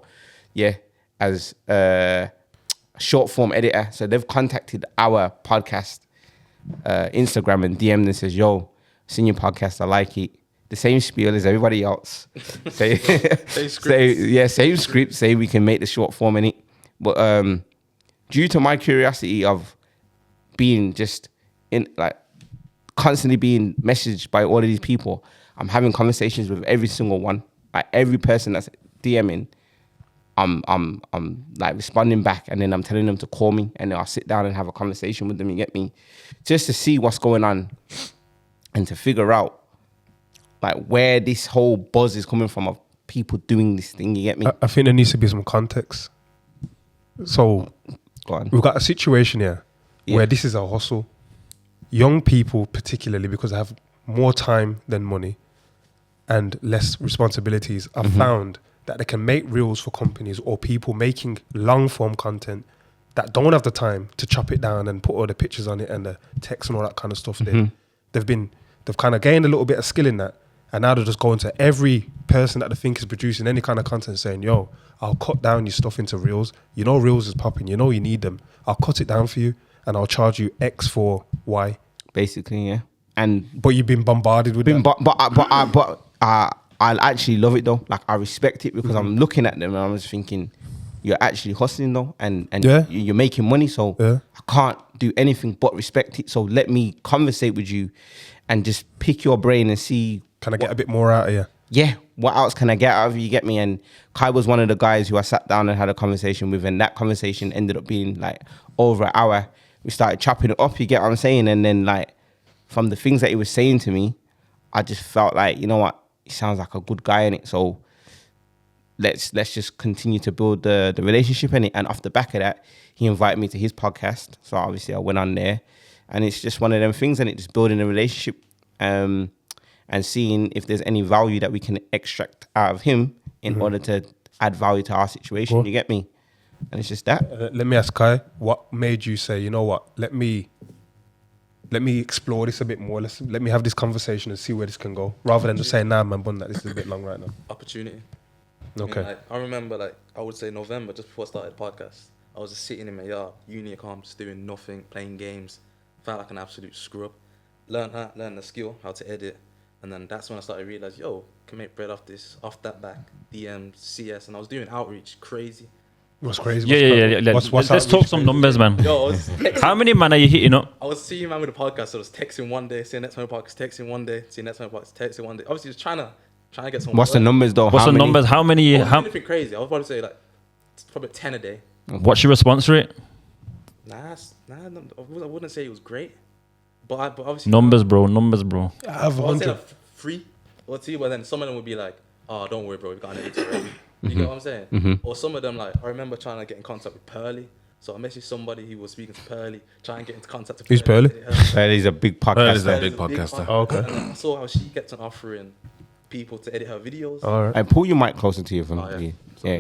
Speaker 2: yeah, as a short form editor. So they've contacted our podcast Instagram and DM'd and says, yo, seen your podcast, I like it. The same spiel as everybody else. Say same script, say we can make the short form in it. But due to my curiosity of being just in like constantly being messaged by all of these people, I'm having conversations with every single one. Like every person that's DMing, I'm like responding back, and then I'm telling them to call me, and then I'll sit down and have a conversation with them, you get me? Just to see what's going on and to figure out like where this whole buzz is coming from of people doing this thing, you get me?
Speaker 1: I think there needs to be some context. So
Speaker 2: Go on.
Speaker 1: we've got a situation here
Speaker 2: Yeah.
Speaker 1: where this is a hustle. Young people, particularly because they have more time than money and less responsibilities, are found that they can make reels for companies or people making long form content that don't have the time to chop it down and put all the pictures on it and the text and all that kind of stuff. They've kind of gained a little bit of skill in that, and now they're just going to every person that they think is producing any kind of content saying, yo, I'll cut down your stuff into reels. You know reels is popping, you know you need them. I'll cut it down for you and I'll charge you X for Y.
Speaker 2: Basically, yeah. And
Speaker 1: But you've been bombarded with that.
Speaker 2: but I actually love it though. Like I respect it because I'm looking at them and I'm just thinking, you're actually hustling though, and
Speaker 1: Yeah.
Speaker 2: you're making money. So
Speaker 1: Yeah.
Speaker 2: I can't do anything but respect it. So let me conversate with you and just pick your brain and see,
Speaker 1: Can I get a bit more out of you?
Speaker 2: yeah, what else can I get out of you? You get me? And Kai was one of the guys who I sat down and had a conversation with, and that conversation ended up being like over an hour. We started chopping it up, you get what I'm saying? And then like from the things that he was saying to me, I just felt like, you know what, he sounds like a good guy in it. So let's just continue to build the relationship in it. And off the back of that, he invited me to his podcast. So obviously I went on there, and it's just one of them things, and it just building a relationship and seeing if there's any value that we can extract out of him in order to add value to our situation.
Speaker 1: Cool.
Speaker 2: You get me? And it's just that.
Speaker 1: Let me ask Kai, what made you say, you know what, let me explore this a bit more. Let me have this conversation and see where this can go, rather than just saying, nah, man, bun, that this is a bit long right now.
Speaker 5: Opportunity.
Speaker 1: Okay.
Speaker 5: I remember, like, I would say November, just before I started the podcast, I was just sitting in my yard, uni account, just doing nothing, playing games. Felt like an absolute scrub. Learned the skill, how to edit. And then that's when I started to realize, yo, can make bread off this, off that back, DM, CS. And I was doing outreach, crazy.
Speaker 1: What's crazy?
Speaker 4: Yeah.
Speaker 1: What's
Speaker 4: Let's talk some numbers, man.
Speaker 5: Yo, I was texting.
Speaker 4: How many man are you hitting up?
Speaker 5: I was seeing man with the podcast, so I was texting one day, seeing next one podcast, texting one day, seeing next one podcast, texting one day. Obviously, just trying to get someone.
Speaker 2: What's the numbers though?
Speaker 4: What's
Speaker 2: How
Speaker 4: the
Speaker 2: many?
Speaker 4: numbers? How many?
Speaker 5: Oh,
Speaker 4: How,
Speaker 5: anything crazy. I was about to say like it's probably 10 a day.
Speaker 4: what's your response rate?
Speaker 5: Nah, I wouldn't say it was great, but obviously
Speaker 4: Numbers, bro. Numbers, bro.
Speaker 1: I have
Speaker 5: I would say
Speaker 1: 100.
Speaker 5: like 3 or 2, but then some of them would be like, oh, don't worry, bro, we got an editor already. You get what I'm saying? Or some of them, like, I remember trying to get in contact with Pearly. So I messaged somebody who was speaking to Pearly, trying to get into contact with
Speaker 1: Who's Pearly?
Speaker 2: That is a big podcast.
Speaker 3: is a big podcaster.
Speaker 1: Oh, okay.
Speaker 5: And I saw how she gets on offering people to edit her videos.
Speaker 1: All right.
Speaker 2: And pull your mic closer to you from
Speaker 5: Oh, yeah.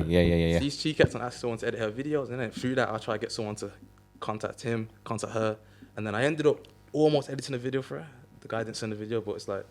Speaker 2: yeah.
Speaker 5: She kept on asking someone to edit her videos, and then through that, I tried to get someone to contact her, and then I ended up almost editing a video for her. The guy didn't send the video, but it's like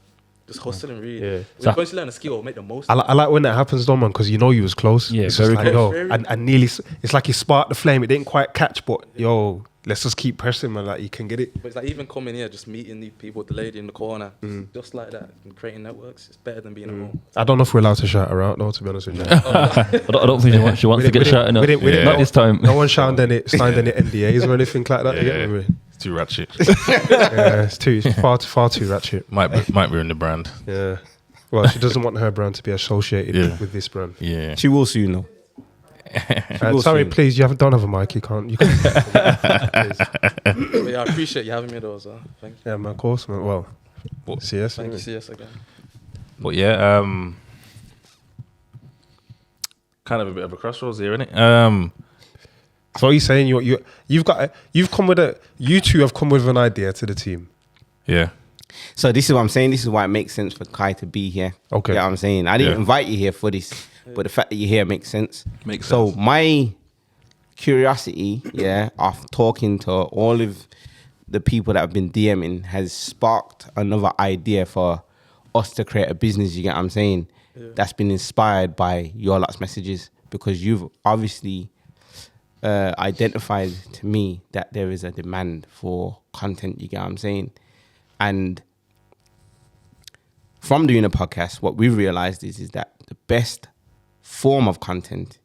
Speaker 5: just hustling, really.
Speaker 1: Yeah.
Speaker 5: We're going to learn a skill, make the most.
Speaker 1: I like when that happens, though, man, because you know you was close.
Speaker 4: Yeah,
Speaker 1: it's
Speaker 4: very
Speaker 1: just like,
Speaker 5: close.
Speaker 1: yo, and nearly, it's like you sparked the flame. It didn't quite catch, but yo, let's just keep pressing, man. Like you can get it.
Speaker 5: But it's like even coming here, just meeting the people, the lady in the corner, just like that, and creating networks. It's better than being at home.
Speaker 1: I don't know if we're allowed to shout her out, though, to be honest with you.
Speaker 4: I don't think she wants to get shouted out. Not this time.
Speaker 1: No one signed any NDAs or anything like that.
Speaker 3: Yeah.
Speaker 1: Yeah,
Speaker 3: It's too ratchet.
Speaker 1: it's far too ratchet.
Speaker 3: might ruin the brand.
Speaker 1: Yeah. Well, she doesn't want her brand to be associated
Speaker 3: Yeah.
Speaker 1: with this brand.
Speaker 3: Yeah.
Speaker 2: She will soon though. will
Speaker 1: Sorry,
Speaker 2: soon.
Speaker 1: please, don't have a mic. You can't.
Speaker 5: But yeah, I appreciate you having me though, so thank you.
Speaker 1: Yeah, man, of course, man. Well, CS.
Speaker 5: Thank you,
Speaker 1: innit?
Speaker 5: CS again.
Speaker 3: But yeah, kind of a bit of a crossroads here, isn't it?
Speaker 1: So are you saying you two have come with an idea to the team?
Speaker 3: Yeah.
Speaker 2: So this is what I'm saying. This is why it makes sense for Kai to be here.
Speaker 1: Okay.
Speaker 2: You know what I'm saying? I didn't
Speaker 3: Yeah.
Speaker 2: invite you here for this, but the fact that you're here makes sense.
Speaker 3: Makes
Speaker 2: So
Speaker 3: sense.
Speaker 2: my curiosity, of talking to all of the people that have been DMing has sparked another idea for us to create a business. You get what I'm saying? That's been inspired by your lot's messages, because you've obviously identified to me that there is a demand for content. You get what I'm saying? And from doing a podcast, what we've realized is that the best form of content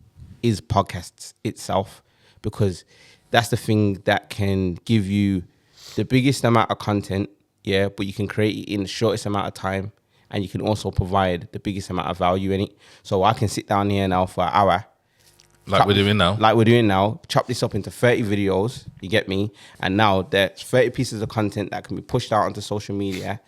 Speaker 2: is podcasts itself, because that's the thing that can give you the biggest amount of content, but you can create it in the shortest amount of time, and you can also provide the biggest amount of value in it. So I can sit down here now for an hour,
Speaker 3: Like we're doing now.
Speaker 2: chop this up into 30 videos, you get me? And now there's 30 pieces of content that can be pushed out onto social media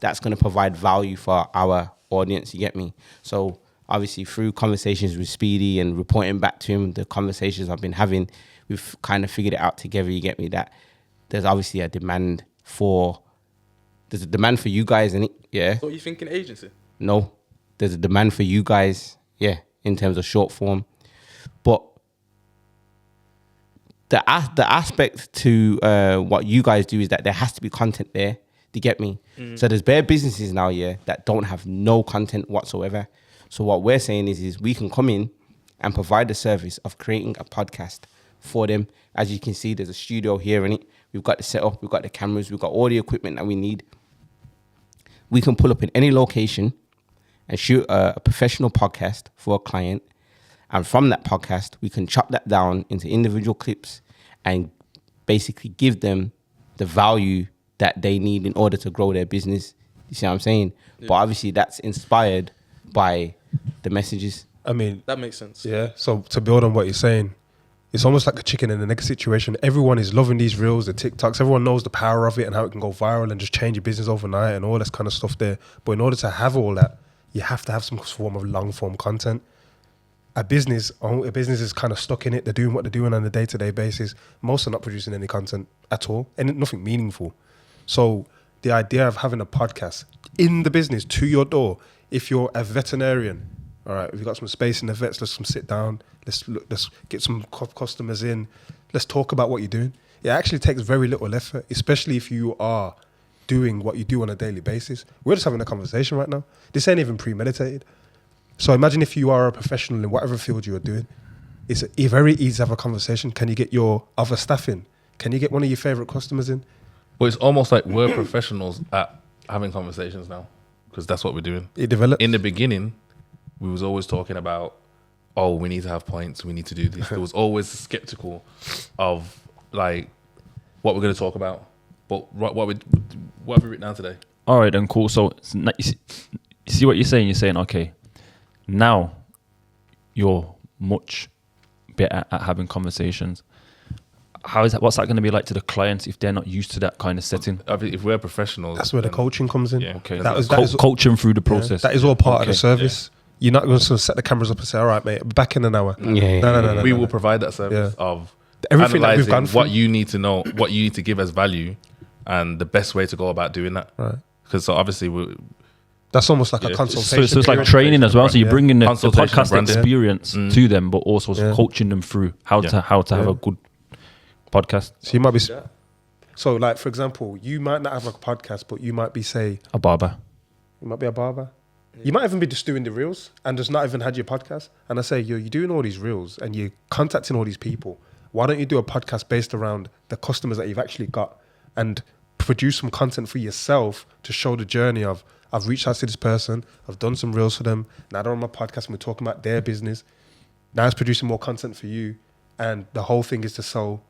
Speaker 2: that's going to provide value for our audience, you get me? So obviously through conversations with Speedy and reporting back to him the conversations I've been having, we've kind of figured it out together, you get me? That there's obviously a demand for you guys in it, yeah?
Speaker 5: So you thinking agency?
Speaker 2: No, there's a demand for you guys, in terms of short form. But the aspect to what you guys do is that there has to be content there. Do you get me? So there's bare businesses now, that don't have no content whatsoever. So what we're saying is we can come in and provide the service of creating a podcast for them. As you can see, there's a studio here in it. We've got the setup, we've got the cameras, we've got all the equipment that we need. We can pull up in any location and shoot a professional podcast for a client. And from that podcast, we can chop that down into individual clips and basically give them the value that they need in order to grow their business. You see what I'm saying? Yeah. But obviously that's inspired by the messages.
Speaker 1: I mean,
Speaker 5: That makes sense.
Speaker 1: yeah. So to build on what you're saying, it's almost like a chicken and an egg situation. Everyone is loving these reels, the TikToks. Everyone knows the power of it and how it can go viral and just change your business overnight and all this kind of stuff there. But in order to have all that, you have to have some form of long form content. A business is kind of stuck in it. They're doing what they're doing on a day-to-day basis. Most are not producing any content at all, and nothing meaningful. So the idea of having a podcast in the business to your door, if you're a veterinarian, all right, we've got some space in the vets, let's come sit down, let's get some customers in, let's talk about what you're doing. It actually takes very little effort, especially if you are doing what you do on a daily basis. We're just having a conversation right now. This ain't even premeditated. So imagine if you are a professional in whatever field you are doing, it's very easy to have a conversation. Can you get your other staff in? Can you get one of your favorite customers in?
Speaker 3: Well, it's almost like we're professionals at having conversations now, because that's what we're doing.
Speaker 1: It develops.
Speaker 3: In the beginning, we was always talking about, oh, we need to have points, we need to do this. There was always skeptical of like what we're going to talk about. But what have we written down today?
Speaker 4: All right, then cool. So you see what you're saying? You're saying, okay, now you're much better at having conversations. What's that going to be like to the clients if they're not used to that kind of setting?
Speaker 3: If we're professionals,
Speaker 1: That's where the coaching comes in.
Speaker 3: Yeah.
Speaker 4: Okay,
Speaker 1: That is
Speaker 4: coach them through the process.
Speaker 1: that is all part of the service. You're not going to set the cameras up and say, all right, mate, back in an hour. No.
Speaker 3: We will provide that service of
Speaker 1: Everything that we've gone through.
Speaker 3: what you need to know, what you need to give as value, and the best way to go about doing that.
Speaker 1: Right.
Speaker 3: Because so obviously
Speaker 1: That's almost like a
Speaker 3: Yeah.
Speaker 1: consultation.
Speaker 4: So it's like
Speaker 1: period.
Speaker 4: training as well. So you're
Speaker 1: Yeah.
Speaker 4: bringing the
Speaker 3: Consultation,
Speaker 4: podcast
Speaker 3: branding.
Speaker 4: experience to them, but also
Speaker 1: Yeah.
Speaker 4: coaching them through how to have a good podcast.
Speaker 1: So you might be. So like, for example, you might not have a podcast, but you might be, say,
Speaker 4: A barber.
Speaker 1: you might be a barber. You might even be just doing the reels and just not even had your podcast. And I say, you're doing all these reels and you're contacting all these people. Why don't you do a podcast based around the customers that you've actually got and produce some content for yourself to show the journey of, I've reached out to this person, I've done some reels for them, now they're on my podcast and we're talking about their business. Now it's producing more content for you. And the whole thing is to sell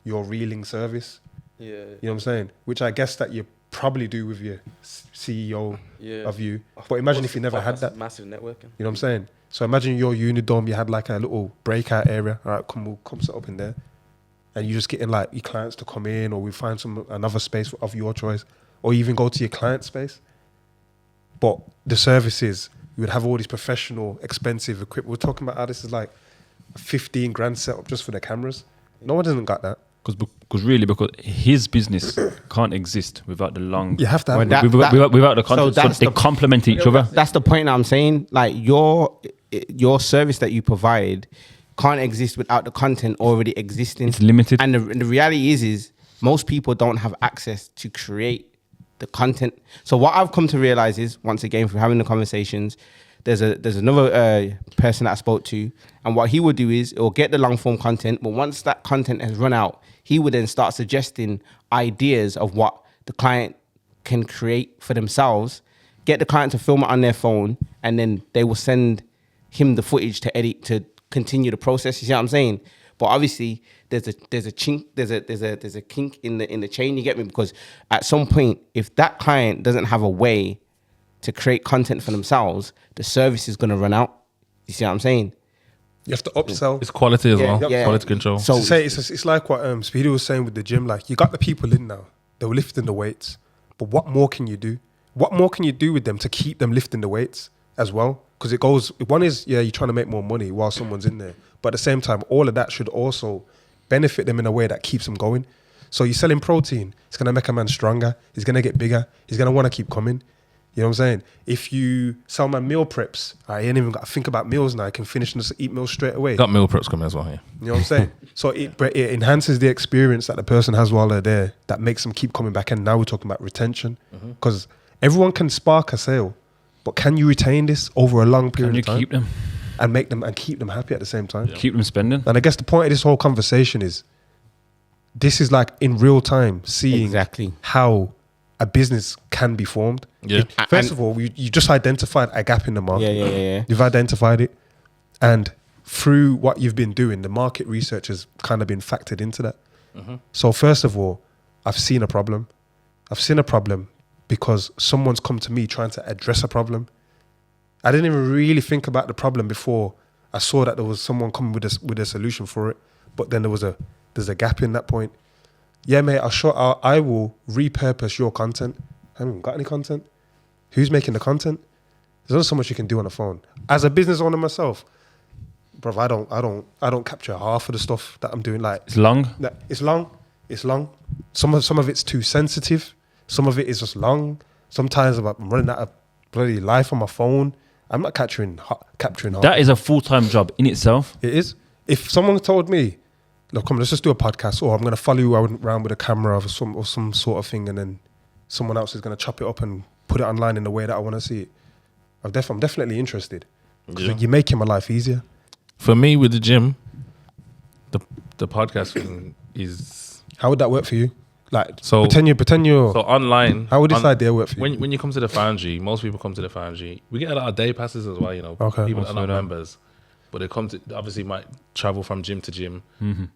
Speaker 1: your reeling service.
Speaker 5: Yeah.
Speaker 1: You know what I'm saying? Which I guess that you probably do with your CEO of you. But imagine if you never had that.
Speaker 5: Massive networking.
Speaker 1: You know what I'm saying? So imagine your Unidome, you had like a little breakout area. All right, we'll come set up in there. And you're just getting like your clients to come in, or we find another space of your choice, or even go to your client space. But the service is you would have all these professional, expensive equipment. We're talking about how this is like a 15 grand setup just for the cameras. No one hasn't got that.
Speaker 4: Because his business can't exist without the long.
Speaker 1: You have to have
Speaker 4: without the content. So,
Speaker 2: that's
Speaker 4: they
Speaker 2: the-
Speaker 4: complement each other.
Speaker 2: That's the point I'm saying. Like your service that you provide can't exist without the content already existing.
Speaker 4: It's limited.
Speaker 2: And the reality is most people don't have access to create the content. So what I've come to realize is, once again, through having the conversations, there's another person that I spoke to, and what he would do is he'll get the long form content, but once that content has run out, he would then start suggesting ideas of what the client can create for themselves, get the client to film it on their phone, and then they will send him the footage to edit to continue the process. You see what I'm saying? But obviously there's a kink in the chain, you get me? Because at some point, if that client doesn't have a way to create content for themselves, the service is going to run out. You see what I'm saying?
Speaker 1: You have to upsell.
Speaker 3: It's quality as well.
Speaker 2: Yeah.
Speaker 3: Quality control.
Speaker 2: So
Speaker 1: It's like what Speedy was saying with the gym. Like, you got the people in now, they were lifting the weights, but what more can you do? What more can you do with them to keep them lifting the weights as well? Because it goes, one is, you're trying to make more money while someone's in there, but at the same time, all of that should also benefit them in a way that keeps them going. So you're selling protein, it's going to make a man stronger, he's going to get bigger, he's going to want to keep coming. You know what I'm saying? If you sell my meal preps, I ain't even got to think about meals now. I can finish and just eat meals straight away.
Speaker 3: Got meal preps coming as well, yeah.
Speaker 1: You know what I'm saying? So it enhances the experience that the person has while they're there. That makes them keep coming back. And now we're talking about retention. Because everyone can spark a sale, but can you retain this over a long period of time?
Speaker 4: Can you keep them?
Speaker 1: And make them and keep them happy at the same time?
Speaker 3: Yeah.
Speaker 4: Keep them spending.
Speaker 1: And I guess the point of this whole conversation is, this is like in real time seeing
Speaker 2: Exactly.
Speaker 1: how a business can be formed.
Speaker 3: Yeah.
Speaker 1: First of all, you just identified a gap in the market.
Speaker 2: Yeah.
Speaker 1: You've identified it. And through what you've been doing, the market research has kind of been factored into that. So first of all, I've seen a problem. I've seen a problem because someone's come to me trying to address a problem. I didn't even really think about the problem before I saw that there was someone coming with a solution for it. But then there's a gap in that point. Yeah, mate, I will repurpose your content. I haven't got any content. Who's making the content? There's only so much you can do on a phone. As a business owner myself, bro, I don't capture half of the stuff that I'm doing. Like,
Speaker 4: It's long.
Speaker 1: it's long. Some of it's too sensitive. Some of it is just long. Sometimes I'm running out of bloody life on my phone. I'm not capturing half.
Speaker 4: That is a full-time job in itself.
Speaker 1: It is. If someone told me, look, come on, let's just do a podcast, or I'm going to follow you around with a camera or some sort of thing, and then someone else is going to chop it up and put it online in the way that I want to see it, I'm definitely interested.
Speaker 3: Yeah.
Speaker 1: You're making my life easier.
Speaker 3: For me, with the gym, the podcast thing is...
Speaker 1: How would that work for you? Like,
Speaker 3: So-
Speaker 1: pretend you're...
Speaker 3: So online...
Speaker 1: how would this idea work for you?
Speaker 3: When you come to the Foundry, most people come to the Foundry. We get a lot of day passes as well, you know.
Speaker 1: Okay.
Speaker 3: People that are not
Speaker 4: Also that.
Speaker 3: members. But they come to, obviously might travel from gym to gym.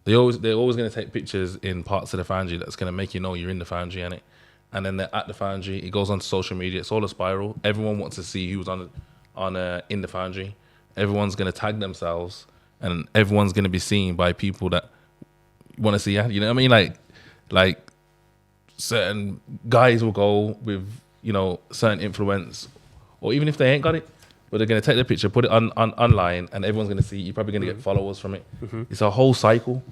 Speaker 3: They're always going to take pictures in parts of the Foundry that's going to make you know you're in the Foundry, innit? And then they're at the Foundry. It goes on to social media. It's all a spiral. Everyone wants to see who's in the Foundry. Everyone's going to tag themselves, and everyone's going to be seen by people that want to see you. You know what I mean? Like certain guys will go with, you know, certain influence, or even if they ain't got it, but they're going to take the picture, put it on online, and everyone's going to see it. You're probably going to get followers from it. It's a whole cycle.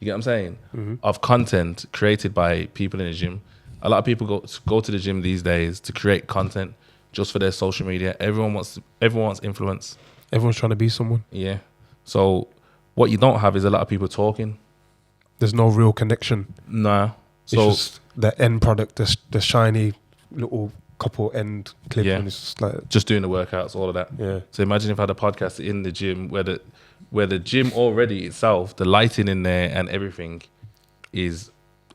Speaker 3: You get what I'm saying? Of content created by people in the gym. A lot of people go to the gym these days to create content just for their social media. Everyone wants influence.
Speaker 1: Everyone's trying to be someone.
Speaker 3: Yeah. So what you don't have is a lot of people talking.
Speaker 1: There's no real connection.
Speaker 3: Nah.
Speaker 1: It's
Speaker 3: So
Speaker 1: just the end product, the shiny little couple end clip,
Speaker 3: Yeah.
Speaker 1: and it's just like,
Speaker 3: just doing the workouts, all of that.
Speaker 1: yeah.
Speaker 3: So imagine if I had a podcast in the gym where the gym already itself, the lighting in there and everything is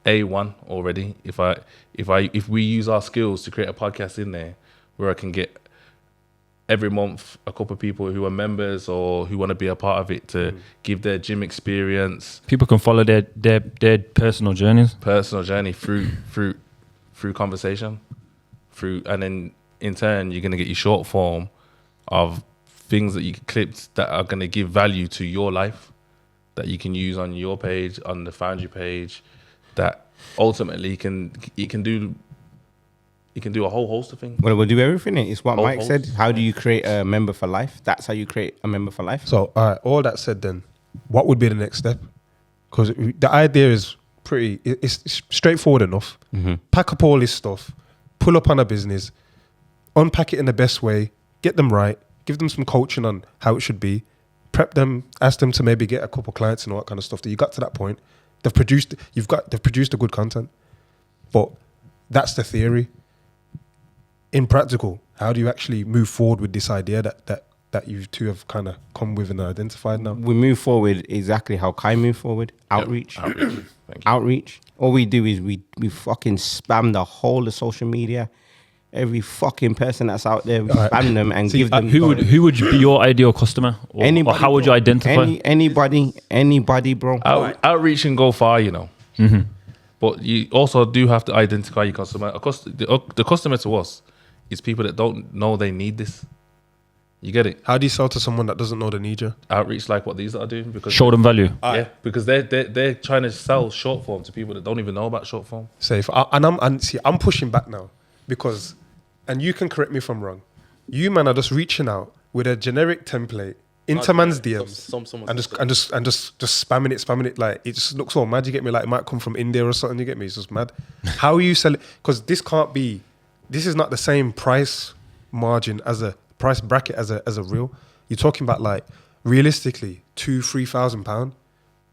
Speaker 3: A1 already. If we use our skills to create a podcast in there where I can get every month a couple of people who are members or who want to be a part of it to give their gym experience,
Speaker 4: People can follow their personal journeys.
Speaker 3: personal journey through conversation, and then in turn you're gonna get your short form of things that you clipped that are gonna give value to your life that you can use on your page, on the Foundry page, that ultimately can do You can do a whole host of things.
Speaker 2: Well, we'll do everything. It's what
Speaker 3: Whole
Speaker 2: Mike said.
Speaker 3: hosts.
Speaker 2: How do you create a member for life? That's how you create a member for life.
Speaker 1: So, all right, all that said, then, what would be the next step? Because the idea is it's straightforward enough. Pack up all this stuff, pull up on a business, unpack it in the best way, get them right, give them some coaching on how it should be, prep them, ask them to maybe get a couple clients and all that kind of stuff. That you got to that point, they've produced a good content, but that's the theory. In practical, how do you actually move forward with this idea that you two have kind of come with and identified now?
Speaker 2: We move forward exactly how Kai moved forward. Outreach.
Speaker 3: Thank you.
Speaker 2: Outreach. All we do is we fucking spam the whole of social media. Every fucking person that's out there, we spam them and give them.
Speaker 4: Who would be your ideal customer? Or how would you
Speaker 2: bro.
Speaker 4: identify?
Speaker 2: Anybody, bro.
Speaker 3: Outreach can go far, you know. But you also do have to identify your customer. Of course, the customer to us is people that don't know they need this. You get it?
Speaker 1: How do you sell to someone that doesn't know they need you?
Speaker 3: Outreach like what these are doing, because
Speaker 4: Show them value.
Speaker 3: yeah, because they're trying to sell short form to people that don't even know about short form.
Speaker 1: Safe. I'm pushing back now because, and you can correct me if I'm wrong. You man are just reaching out with a generic template into man's DMs and just spamming it like it just looks all mad. You get me? Like it might come from India or something. You get me? It's just mad. How are you selling? Because this is not the same price margin as a price bracket as a reel. You're talking about like realistically £2,000-3,000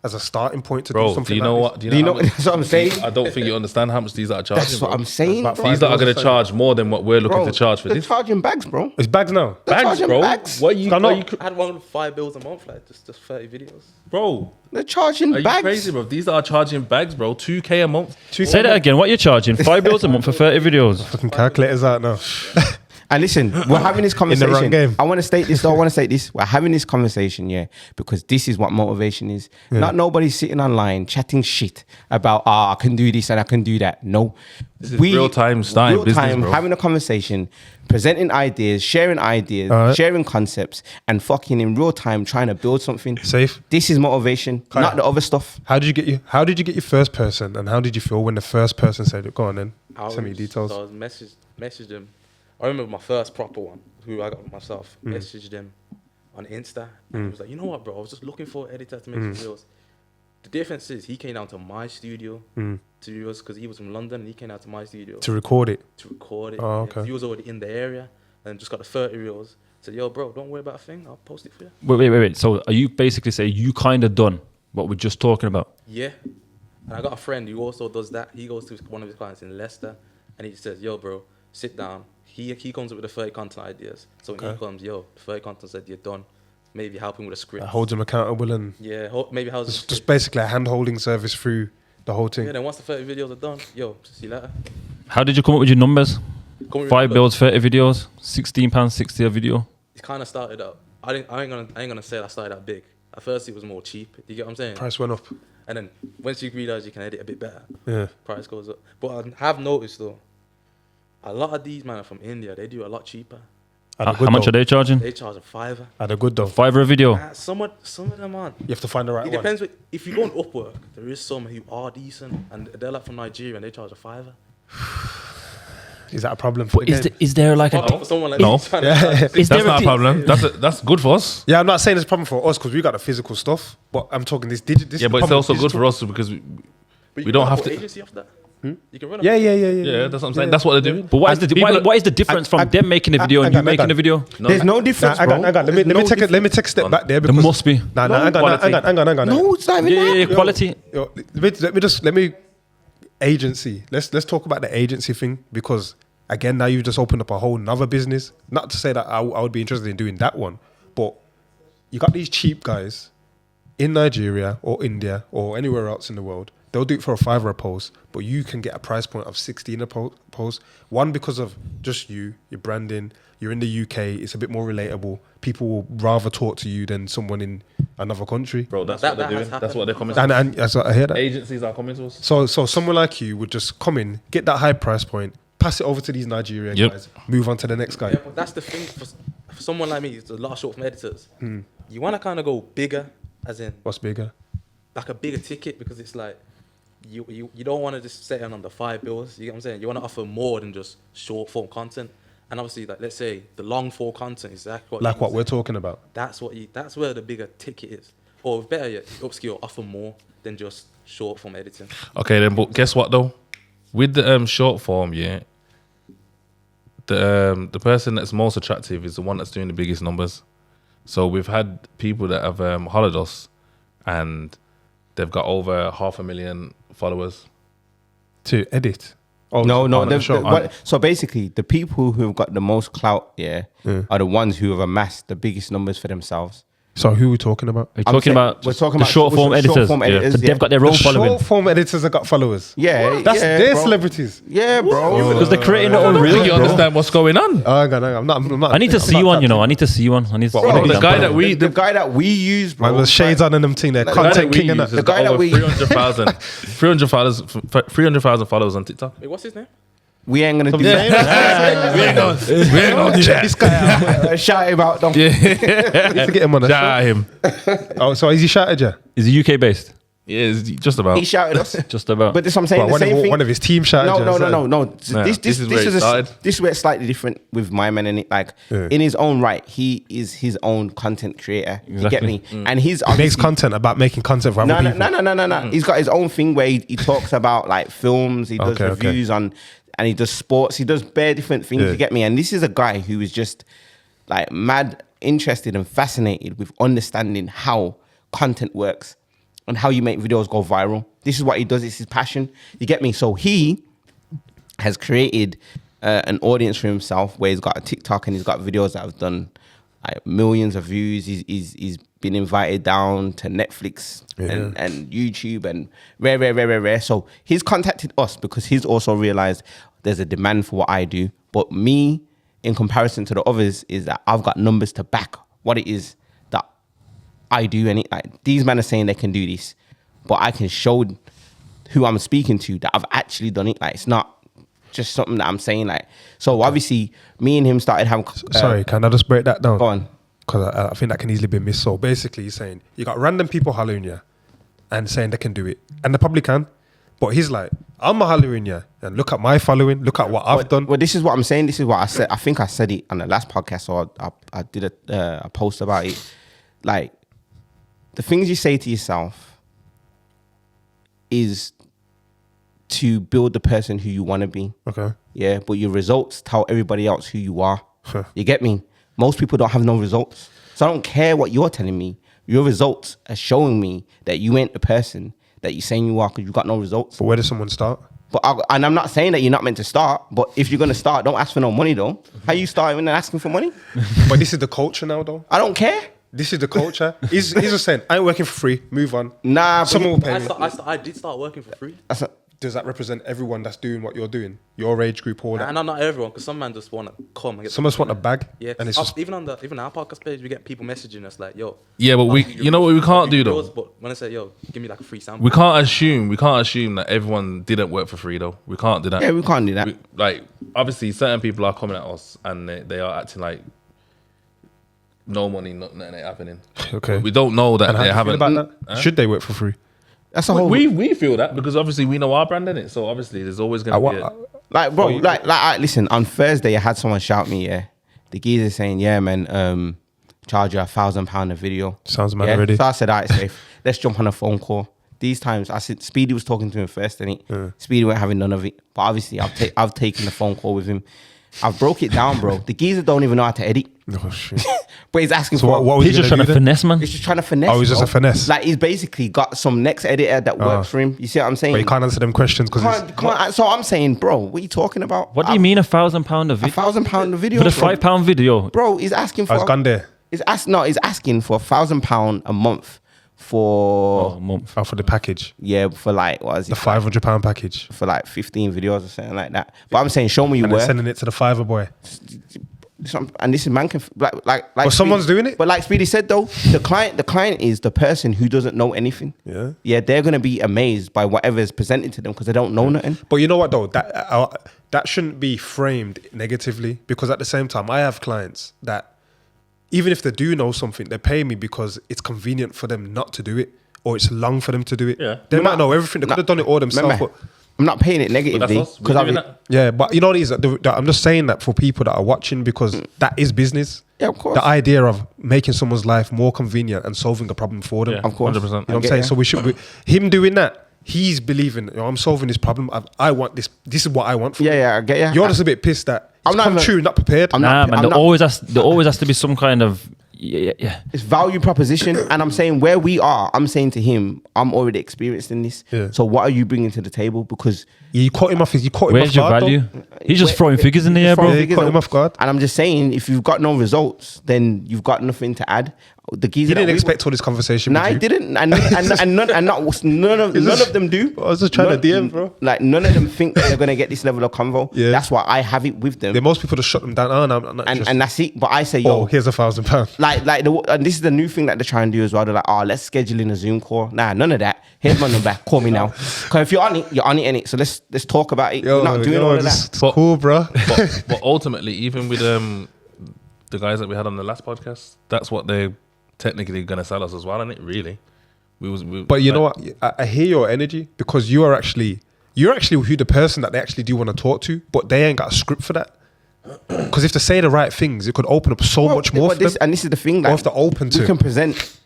Speaker 1: as a starting point to do something.
Speaker 3: Do you know
Speaker 2: Do you know that's what I'm saying?
Speaker 3: I don't think you understand how much these are charging.
Speaker 2: That's what I'm saying.
Speaker 1: That's
Speaker 2: bro.
Speaker 3: These are going to charge more than what we're looking
Speaker 2: Bro,
Speaker 3: to charge for
Speaker 2: they're
Speaker 3: this.
Speaker 2: charging bags, bro.
Speaker 1: It's bags now.
Speaker 2: They're
Speaker 3: Bags,
Speaker 2: charging
Speaker 3: bro.
Speaker 2: bags.
Speaker 3: What you?
Speaker 1: I'm not-
Speaker 5: I had one with 5 bills a month, like just 30 videos.
Speaker 3: Bro,
Speaker 2: They're charging
Speaker 3: are you
Speaker 2: bags.
Speaker 3: crazy, bro? These are charging bags, bro. 2K a month.
Speaker 4: Say that again. What you're charging? £5 a month for 30 videos.
Speaker 1: Fucking calculators out now.
Speaker 2: And listen, we're having this conversation.
Speaker 1: wrong game.
Speaker 2: I want to state this, though. I want to state this. We're having this conversation, yeah, because this is what motivation is. Not nobody sitting online chatting shit about, I can do this and I can do that. No.
Speaker 3: This is real-time starting
Speaker 2: real
Speaker 3: business,
Speaker 2: time,
Speaker 3: bro.
Speaker 2: having a conversation, presenting ideas, sharing concepts, and fucking in real time trying to build something.
Speaker 1: Safe.
Speaker 2: This is motivation, not the other stuff.
Speaker 1: How did you get your first person, and how did you feel when the first person said, "Go on, then send me
Speaker 5: Outreach.
Speaker 1: details"?
Speaker 5: So I was messaged him. I remember my first proper one, who I got myself. Messaged him on Insta, and he was like, "You know what, bro? I was just looking for an editor to make some reels." The difference is he came down to my studio to do us because he was from London. And he came down to my studio
Speaker 1: To record it.
Speaker 5: Oh,
Speaker 1: okay.
Speaker 5: He was already in the area and just got the 30 reels. Said, "Yo, bro, don't worry about a thing. I'll post it for you."
Speaker 4: Wait. So are you basically saying you kind of done what we're just talking about?
Speaker 5: Yeah. And I got a friend who also does that. He goes to one of his clients in Leicester, and he says, "Yo, bro, sit down." He comes up with the 30 content ideas. So when he comes, "Yo, the 30 content said you're done. Maybe help him with a script."
Speaker 1: Holds him accountable and
Speaker 5: Maybe how's
Speaker 1: just basically a hand-holding service through the whole thing.
Speaker 5: Yeah, then once the 30 videos are done, yo, see you later.
Speaker 4: How did you come up with your numbers?
Speaker 5: Come with
Speaker 4: Five
Speaker 5: numbers.
Speaker 4: builds, 30 videos, £16.60 a video.
Speaker 5: It kind of started out. I ain't gonna say that I started out big. At first, it was more cheap. You get what I'm saying?
Speaker 1: Price went up.
Speaker 5: And then once you realize you can edit a bit better,
Speaker 1: Yeah.
Speaker 5: price goes up. But I have noticed though, a lot of these men are from India. They do a lot cheaper.
Speaker 1: Are
Speaker 4: How much are they charging?
Speaker 5: They charge a $5.
Speaker 1: Are they good though?
Speaker 4: £5 a video.
Speaker 5: Some of them aren't.
Speaker 1: You have to find the right
Speaker 5: It
Speaker 1: one.
Speaker 5: depends. If you go on Upwork, there is some who are decent, and they're like from Nigeria, and they charge a $5.
Speaker 1: Is that a problem for
Speaker 4: But
Speaker 1: the game?
Speaker 4: is there like a...
Speaker 5: For someone like
Speaker 3: No.
Speaker 5: me trying to charge
Speaker 4: Is
Speaker 3: That's
Speaker 4: there
Speaker 3: not a problem. That's good for us.
Speaker 1: Yeah, I'm not saying it's a problem for us because we got the physical stuff, but I'm talking this digital.
Speaker 3: Yeah, but it's also good for us because
Speaker 5: But
Speaker 3: we
Speaker 5: you
Speaker 3: don't
Speaker 5: can
Speaker 3: have
Speaker 5: run a
Speaker 3: to.
Speaker 5: agency off that. You can run a
Speaker 1: Yeah.
Speaker 3: Yeah, that's what I'm saying. That's what they're doing.
Speaker 4: But what is
Speaker 1: And
Speaker 4: the
Speaker 1: people-
Speaker 4: what is the difference from them making a video and you making a video?
Speaker 2: There's no difference,
Speaker 1: Hang
Speaker 2: bro.
Speaker 1: on. Let me take a step back there.
Speaker 4: There
Speaker 1: Because,
Speaker 4: must be.
Speaker 1: Hang on.
Speaker 2: No, it's not even
Speaker 4: Yeah,
Speaker 2: that.
Speaker 4: quality.
Speaker 1: Yo, let me agency. Let's talk about the agency thing because again, now you've just opened up a whole nother business. Not to say that I would be interested in doing that one, but you got these cheap guys in Nigeria or India or anywhere else in the world. They'll do it for a $5 a post, but you can get a price point of 16 a post. One, because of just your branding. You're in the UK. It's a bit more relatable. People will rather talk to you than someone in another country.
Speaker 3: Bro, that's
Speaker 5: That
Speaker 3: what they're
Speaker 5: has
Speaker 3: doing. That's what they're coming
Speaker 1: And,
Speaker 3: to.
Speaker 1: and that's what I hear that.
Speaker 3: Agencies are coming to us.
Speaker 1: So someone like you would just come in, get that high price point, pass it over to these Nigerian
Speaker 3: Yep.
Speaker 1: guys, move on to the next guy.
Speaker 5: Yeah, but that's the thing for someone like me. It's a lot of short from editors. You want to kind of go bigger, as in
Speaker 1: What's bigger?
Speaker 5: like a bigger ticket, because it's like you don't want to just set in on the 5 bills. You get what I'm saying? You want to offer more than just short form content. And obviously, like let's say the long form content is exactly
Speaker 1: what we're talking about.
Speaker 5: That's where the bigger ticket is. Or better yet, upskill, offer more than just short form editing.
Speaker 3: Okay, then, but guess what though? With the short form, yeah, the person that's most attractive is the one that's doing the biggest numbers. So we've had people that have hollered us, and they've got over 500,000 followers.
Speaker 1: To edit. Oh,
Speaker 2: No,
Speaker 1: on the show.
Speaker 2: so basically, the people who have got the most clout, are the ones who have amassed the biggest numbers for themselves.
Speaker 1: So who are we talking about?
Speaker 4: We're talking about the short form editors. So they've got their own following.
Speaker 1: Short form editors have got followers.
Speaker 2: Yeah,
Speaker 1: They're
Speaker 2: bro.
Speaker 1: celebrities.
Speaker 2: Yeah, bro.
Speaker 4: Because they're creating their
Speaker 3: I
Speaker 4: own
Speaker 3: don't think
Speaker 4: reels,
Speaker 3: you
Speaker 4: bro.
Speaker 3: understand what's going on.
Speaker 1: I'm not.
Speaker 4: I need to see one, you know. I need to see one. I need to see
Speaker 3: the guy that we
Speaker 2: The guy that we use, bro.
Speaker 1: Man, there's shades on in them thing. They're
Speaker 2: The
Speaker 1: content king and
Speaker 3: use
Speaker 1: that.
Speaker 3: has
Speaker 2: The guy
Speaker 3: got
Speaker 2: that
Speaker 3: over
Speaker 2: we-
Speaker 3: 300,000 followers on TikTok.
Speaker 5: Wait, what's his name?
Speaker 2: We ain't gonna do
Speaker 3: we ain't gonna do that.
Speaker 1: This guy out.
Speaker 2: that. Shout him out, don't
Speaker 1: Need to get him on the
Speaker 3: Shout out
Speaker 1: show.
Speaker 3: him.
Speaker 1: Oh, so has he shouted you?
Speaker 4: Is he UK based?
Speaker 3: Yeah, it's just about.
Speaker 2: He shouted us.
Speaker 4: Just about.
Speaker 2: But this what I'm saying,
Speaker 1: Well,
Speaker 2: the same thing.
Speaker 1: one of his team shouted you.
Speaker 2: No.
Speaker 3: Yeah,
Speaker 2: This
Speaker 3: this is where it started.
Speaker 2: this is where it's slightly different with my man. And like in his own right, he is his own content creator. You get me? And he's
Speaker 1: He makes
Speaker 2: obviously-
Speaker 1: content about making content for other
Speaker 2: No.
Speaker 1: people.
Speaker 2: He's got his own thing where he talks about like films. He does
Speaker 1: Okay,
Speaker 2: reviews on, and he does sports. He does bare different things.
Speaker 1: Yeah.
Speaker 2: You get me? And this is a guy who is just like mad interested and fascinated with understanding how content works and how you make videos go viral. This is what he does. It's his passion. You get me? So he has created an audience for himself where he's got a TikTok and he's got videos that have done like millions of views. He's been invited down to Netflix and YouTube and rare. So he's contacted us because he's also realized there's a demand for what I do. But me, in comparison to the others, is that I've got numbers to back what it is that I do. And like these men are saying they can do this, but I can show who I'm speaking to that I've actually done it. Like it's not just something that I'm saying. Like so, obviously, me and him started having.
Speaker 1: Sorry, can I just break that down?
Speaker 2: Go on.
Speaker 1: Because I think that can easily be missed. So basically, he's saying you got random people hollering you and saying they can do it, and they probably can. But he's like, I'm a hollering you, and look at my following, look at what I've done.
Speaker 2: Well, this is what I'm saying. This is what I said. I think I said it on the last podcast, or I did a post about it. Like the things you say to yourself is to build the person who you want to be.
Speaker 1: Okay.
Speaker 2: Yeah, but your results tell everybody else who you are.
Speaker 1: Huh.
Speaker 2: You get me? Most people don't have no results. So I don't care what you're telling me. Your results are showing me that you ain't the person that you're saying you are because you got no results.
Speaker 1: But where does someone start?
Speaker 2: But and I'm not saying that you're not meant to start, but if you're going to start, don't ask for no money though. How you starting and asking for money?
Speaker 1: But this is the culture now, though.
Speaker 2: I don't care.
Speaker 1: This is the culture. He's just saying, I ain't working for free. Move on.
Speaker 2: Nah,
Speaker 1: Someone will pay
Speaker 5: I,
Speaker 1: me.
Speaker 5: I did start working for free.
Speaker 1: Does that represent everyone that's doing what you're doing? Your age group, all that.
Speaker 5: And not everyone, because some man just want to come and get.
Speaker 1: Some just want a bag.
Speaker 5: Yeah,
Speaker 1: And it's just,
Speaker 5: even our podcast page, we get people messaging us like, "Yo."
Speaker 3: Yeah, but we,
Speaker 5: I'll do
Speaker 3: you know what we can't do
Speaker 5: videos,
Speaker 3: though.
Speaker 5: But when I say, "Yo, give me like a free sample,"
Speaker 3: We can't assume that everyone didn't work for free though. We can't do that.
Speaker 2: Yeah, we can't do that.
Speaker 3: Like obviously, certain people are coming at us and they are acting like no money, nothing ain't happening.
Speaker 1: okay.
Speaker 3: We don't know that
Speaker 1: And how
Speaker 3: they
Speaker 1: do you feel
Speaker 3: haven't.
Speaker 1: about that? Should they work for free?
Speaker 2: That's a whole.
Speaker 3: We feel that because obviously we know our brand in it. So obviously there's always gonna be.
Speaker 2: Like, bro, listen, on Thursday, I had someone shout me, yeah. The geezer saying, yeah, man, charge you £1,000 a video.
Speaker 1: Sounds mad
Speaker 2: yeah?
Speaker 1: already.
Speaker 2: So I said, all right, safe. Let's jump on a phone call. These times, I said, Speedy was talking to him first, and Speedy weren't having none of it. But obviously, I've taken the phone call with him. I've broke it down, bro. The geezer don't even know how to edit.
Speaker 1: Oh, shit.
Speaker 2: But he's asking
Speaker 1: So
Speaker 2: for...
Speaker 1: what was
Speaker 4: He's
Speaker 1: he
Speaker 4: just
Speaker 1: gonna
Speaker 4: trying to
Speaker 1: do then?
Speaker 4: finesse, man.
Speaker 2: He's just trying to finesse.
Speaker 1: Oh, he's just
Speaker 2: bro.
Speaker 1: a finesse.
Speaker 2: Like, he's basically got some next editor that works for him. You see what I'm saying?
Speaker 1: But he can't answer them questions because
Speaker 2: So I'm saying, bro, what are you talking about?
Speaker 4: What do you mean £1,000 a
Speaker 2: A
Speaker 4: video?
Speaker 2: £1,000 a video.
Speaker 4: For the
Speaker 2: bro.
Speaker 4: £5 video?
Speaker 2: Bro, he's asking for...
Speaker 1: I was gone there.
Speaker 2: He's asking for £1,000 a month for...
Speaker 4: Oh, a month.
Speaker 1: Oh, for the package.
Speaker 2: Yeah, for like, what is
Speaker 1: The
Speaker 2: it?
Speaker 1: £500 package.
Speaker 2: For like 15 videos or something like that. But I'm saying, show me your
Speaker 1: And they're
Speaker 2: work.
Speaker 1: sending it to the Fiverr boy.
Speaker 2: And this is man can like
Speaker 1: But someone's doing it?
Speaker 2: But like Speedy said though, the client is the person who doesn't know anything.
Speaker 1: Yeah.
Speaker 2: Yeah, they're gonna be amazed by whatever is presented to them because they don't know nothing.
Speaker 1: But you know what though? That shouldn't be framed negatively, because at the same time, I have clients that even if they do know something, they pay me because it's convenient for them not to do it. or it's long for them to do it.
Speaker 3: Yeah.
Speaker 1: They might know everything. They could have done it all themselves.
Speaker 2: Remember,
Speaker 1: But
Speaker 2: I'm not paying it negatively
Speaker 3: That's us.
Speaker 2: because
Speaker 3: We're
Speaker 2: I've
Speaker 3: doing that.
Speaker 1: yeah, but you know what it is? I'm just saying that for people that are watching because that is business.
Speaker 2: Yeah, of course.
Speaker 1: The idea of making someone's life more convenient and solving a problem for them.
Speaker 3: Yeah,
Speaker 2: Of course.
Speaker 3: 100%.
Speaker 1: You know what I'm
Speaker 2: get
Speaker 1: saying?
Speaker 2: ya.
Speaker 1: So we should him doing that. He's believing, I'm solving this problem. I want this. This is what I want. From
Speaker 2: Yeah,
Speaker 1: you.
Speaker 2: yeah, I get ya.
Speaker 1: You're just a bit pissed that
Speaker 2: I'm
Speaker 1: it's
Speaker 2: not
Speaker 1: come
Speaker 2: even-
Speaker 1: true, not prepared.
Speaker 2: I'm
Speaker 4: Nah,
Speaker 2: not-
Speaker 4: man.
Speaker 2: I'm
Speaker 4: There
Speaker 2: not-
Speaker 4: always has to be some kind of yeah.
Speaker 2: It's value proposition, and I'm saying where we are. I'm saying to him, I'm already experienced in this.
Speaker 1: Yeah.
Speaker 2: So what are you bringing to the table? Because
Speaker 1: You caught him off. You caught him
Speaker 4: Where's
Speaker 1: off
Speaker 4: your
Speaker 1: guard,
Speaker 4: value?
Speaker 1: though.
Speaker 4: He's just
Speaker 2: Where-
Speaker 4: throwing figures in the air,
Speaker 2: He's
Speaker 4: bro.
Speaker 2: throwing
Speaker 1: Yeah, you caught him off guard.
Speaker 2: And I'm just saying, if you've got no results, then you've got nothing to add. The geezer
Speaker 1: He
Speaker 2: that
Speaker 1: didn't
Speaker 2: we-
Speaker 1: expect all this conversation.
Speaker 2: Nah,
Speaker 1: with
Speaker 2: I
Speaker 1: you.
Speaker 2: didn't, and none of them do.
Speaker 1: I was just trying to DM, bro.
Speaker 2: Like none of them think that they're gonna get this level of convo.
Speaker 1: Yeah.
Speaker 2: That's why I have it with them,
Speaker 1: Yeah, most people just shut them down. Oh, no, I'm not
Speaker 2: and
Speaker 1: interested.
Speaker 2: that's it. But I say, yo,
Speaker 1: Oh, here's £1,000.
Speaker 2: and this is the new thing that they're trying to do as well. They're like, oh, let's schedule in a Zoom call. Nah, none of that. Here's my number. Call me now. Because if you're on it, innit? So let's talk about it. We're not doing all of that.
Speaker 1: It's cool, bro.
Speaker 3: But ultimately, even with the guys that we had on the last podcast, that's what they're technically going to sell us as well, isn't it? Really.
Speaker 1: But you know what? I hear your energy because you're actually who the person that they actually do want to talk to, but they ain't got a script for that. Because if they say the right things, it could open up so much more for them.
Speaker 2: And this is the thing.
Speaker 1: Or
Speaker 2: Like,
Speaker 1: if they're open to
Speaker 2: we
Speaker 1: it.
Speaker 2: can present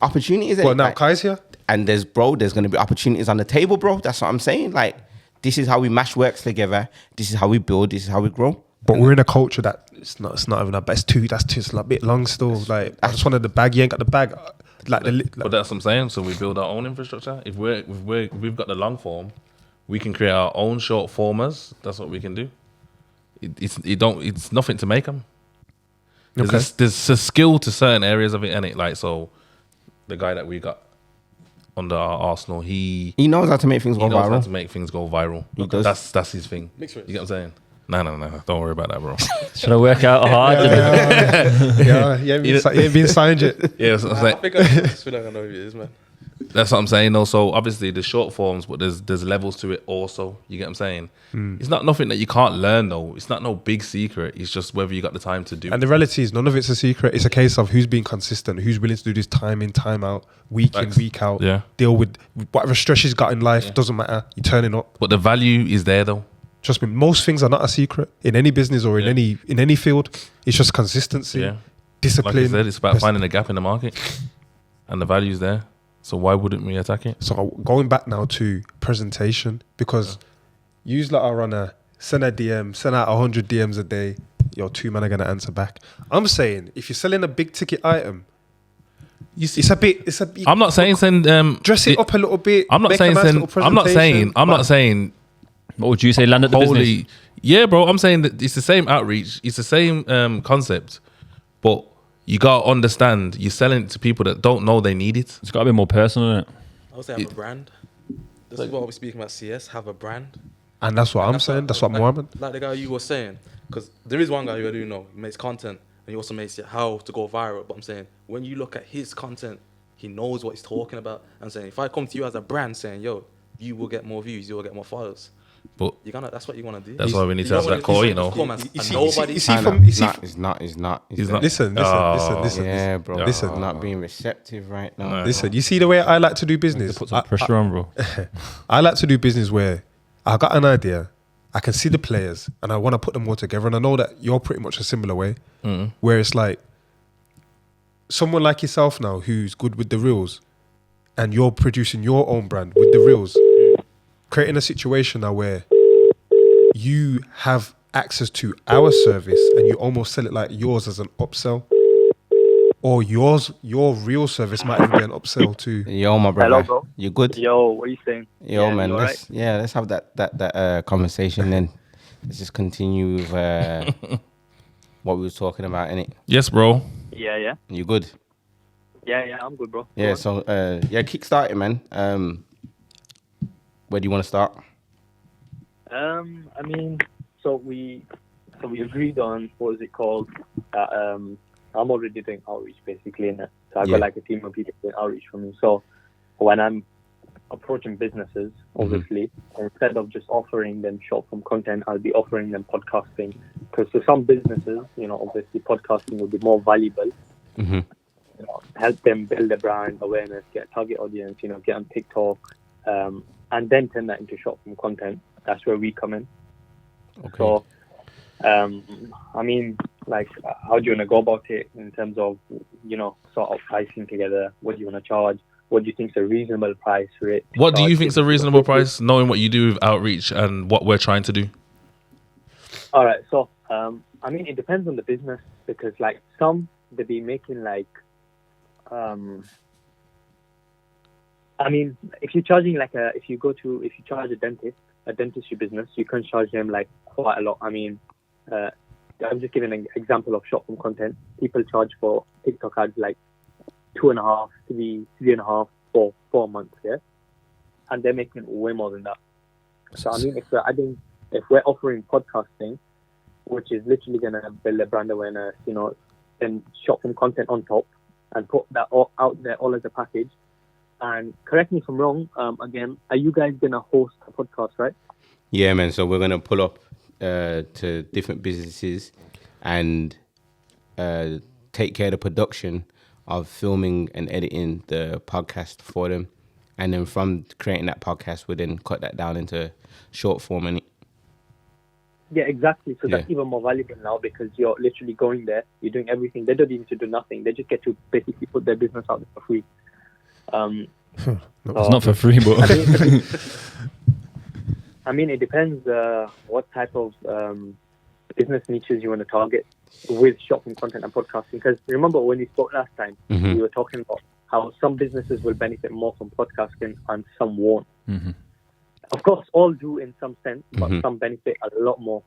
Speaker 2: opportunities.
Speaker 1: Well,
Speaker 2: innit?
Speaker 1: now
Speaker 2: Like,
Speaker 1: Kai's here.
Speaker 2: and there's going to be opportunities on the table, bro. That's what I'm saying. Like, this is how we mash works together. This is how we build. This is how we grow.
Speaker 1: But we're in a culture that it's not even that. But that's too. It's like a bit long still. Like I just wanted the bag. You ain't got the bag. Like
Speaker 3: But that's what I'm saying. So we build our own infrastructure. If we've got the long form, we can create our own short formers. That's what we can do. It's nothing to make them. There's a skill to certain areas of it, and it like so. The guy that we got under our Arsenal, he
Speaker 2: He knows how to make things go
Speaker 3: knows how
Speaker 2: viral.
Speaker 3: to make things go viral.
Speaker 2: He does.
Speaker 3: That's his thing.
Speaker 5: Mixed race.
Speaker 3: You get what I'm saying? No. Don't worry about that, bro.
Speaker 4: Should I work out hard?
Speaker 1: yeah, you ain't been signed yet.
Speaker 3: Yeah, that's what I'm
Speaker 5: I
Speaker 3: saying.
Speaker 5: think I just feel like I know who it is, man.
Speaker 3: That's what I'm saying. Also, obviously, there's short forms, but there's levels to it also. You get what I'm saying? It's not nothing that you can't learn, though. It's not no big secret. It's just whether you got the time to do.
Speaker 1: And the reality is, none of it's a secret. It's a case of who's being consistent, who's willing to do this time in, time out, week
Speaker 3: Facts.
Speaker 1: in, week out.
Speaker 3: Yeah.
Speaker 1: Deal with whatever stress you've got in life. Doesn't matter. You're turning up.
Speaker 3: But the value is there, though.
Speaker 1: Trust me, most things are not a secret in any business or in any field. It's just consistency,
Speaker 3: Yeah.
Speaker 1: discipline.
Speaker 3: Like I said, it's about
Speaker 1: pers-
Speaker 3: finding a gap in the market, and the value's there. So why wouldn't we attack it?
Speaker 1: So going back now to presentation, because use like are on a send a DM, send out 100 DMs a day. Your two men are gonna answer back. I'm saying if you're selling a big ticket item, it's a bit.
Speaker 3: I'm not saying send
Speaker 1: dress it up a little bit.
Speaker 3: I'm not
Speaker 1: make a
Speaker 3: saying
Speaker 1: nice
Speaker 3: send.
Speaker 1: little
Speaker 3: I'm not saying.
Speaker 1: presentation,
Speaker 3: I'm
Speaker 1: but
Speaker 3: not saying.
Speaker 4: What would you say? Land at the business.
Speaker 3: Holy, yeah, bro. I'm saying that it's the same outreach. It's the same concept, but you gotta understand you're selling it to people that don't know they need it.
Speaker 4: It's got to be more personal, isn't it?
Speaker 5: I would say have a brand. This is what we're speaking about. CS have a brand.
Speaker 1: And that's what I'm saying. That's what Mohammed.
Speaker 5: Like the guy you were saying, because there is one guy who I do know he makes content and he also makes it how to go viral. But I'm saying when you look at his content, he knows what he's talking about. I'm saying if I come to you as a brand saying, "Yo, you will get more views, you will get more followers,"
Speaker 3: But
Speaker 5: that's what you want to do.
Speaker 3: that's why we need
Speaker 5: You
Speaker 3: to have
Speaker 5: don't
Speaker 3: that
Speaker 5: wanna
Speaker 3: core,
Speaker 5: just
Speaker 3: you know.
Speaker 5: come as
Speaker 1: You
Speaker 5: a
Speaker 1: see-
Speaker 5: nobody.
Speaker 1: you see
Speaker 2: Nah,
Speaker 1: from-
Speaker 2: nah,
Speaker 1: you see-
Speaker 2: it's not.
Speaker 3: He's not.
Speaker 1: Listen.
Speaker 2: Yeah, bro.
Speaker 1: Listen.
Speaker 2: Not being receptive right now.
Speaker 1: Listen, you see the way I like to do business?
Speaker 4: Put some pressure on, bro.
Speaker 1: I like to do business where I got an idea, I can see the players, and I want to put them all together. And I know that you're pretty much a similar way, where it's like someone like yourself now who's good with the reels, and you're producing your own brand with the reels, creating a situation now where you have access to our service and you almost sell it like yours as an upsell. Or your real service might even be an upsell to.
Speaker 2: Yo, my brother.
Speaker 6: Hello, bro.
Speaker 2: You good?
Speaker 6: Yo, what are you saying?
Speaker 2: Yo,
Speaker 6: Yeah,
Speaker 2: man.
Speaker 6: you
Speaker 2: Let's have that conversation then. Let's just continue with what we were talking about, innit?
Speaker 3: Yes, bro.
Speaker 6: Yeah.
Speaker 2: You good?
Speaker 6: Yeah, I'm good, bro.
Speaker 2: Yeah. So kickstart it, man. Where do you want to start?
Speaker 6: I mean, so we agreed on what is it called? I'm already doing outreach basically, innit? So I've
Speaker 2: Yeah.
Speaker 6: got like a team of people doing outreach for me. So when I'm approaching businesses, obviously, instead of just offering them short-form content, I'll be offering them podcasting. Because to some businesses, obviously podcasting will be more valuable. help them build a brand awareness, get a target audience, get on TikTok, and then turn that into short form content. That's where we come in.
Speaker 2: Okay.
Speaker 6: So, I mean, like, how do you want to go about it in terms of, sort of pricing together? What do you want to charge? What do you think is a reasonable price for it?
Speaker 3: What do you think is a reasonable price, knowing what you do with outreach and what we're trying to do?
Speaker 6: All right. So, I mean, it depends on the business, because like some, they be making like, I mean, if you're charging like if you charge a dentistry business, you can charge them like quite a lot. I mean, I'm just giving an example of short form content. People charge for TikTok ads like 2.5, 3.5 for 4 months, yeah, and they're making way more than that. So I mean, if we're offering podcasting, which is literally gonna build a brand awareness, then short form content on top, and put that all out there all as a package. And correct me if I'm wrong. Again, are you guys gonna host a podcast, right?
Speaker 2: Yeah, man. So we're gonna pull up to different businesses and take care of the production of filming and editing the podcast for them, and then from creating that podcast, we then cut that down into short form. And
Speaker 6: Yeah, exactly. So that's even more valuable now, because you're literally going there, you're doing everything. They don't even need to do nothing. They just get to basically put their business out there for free.
Speaker 4: It's not for free, but
Speaker 6: I mean, it depends what type of business niches you want to target with short form content and podcasting. Because remember when we spoke last time, we were talking about how some businesses will benefit more from podcasting and some won't. Of course, all do in some sense, but some benefit a lot more.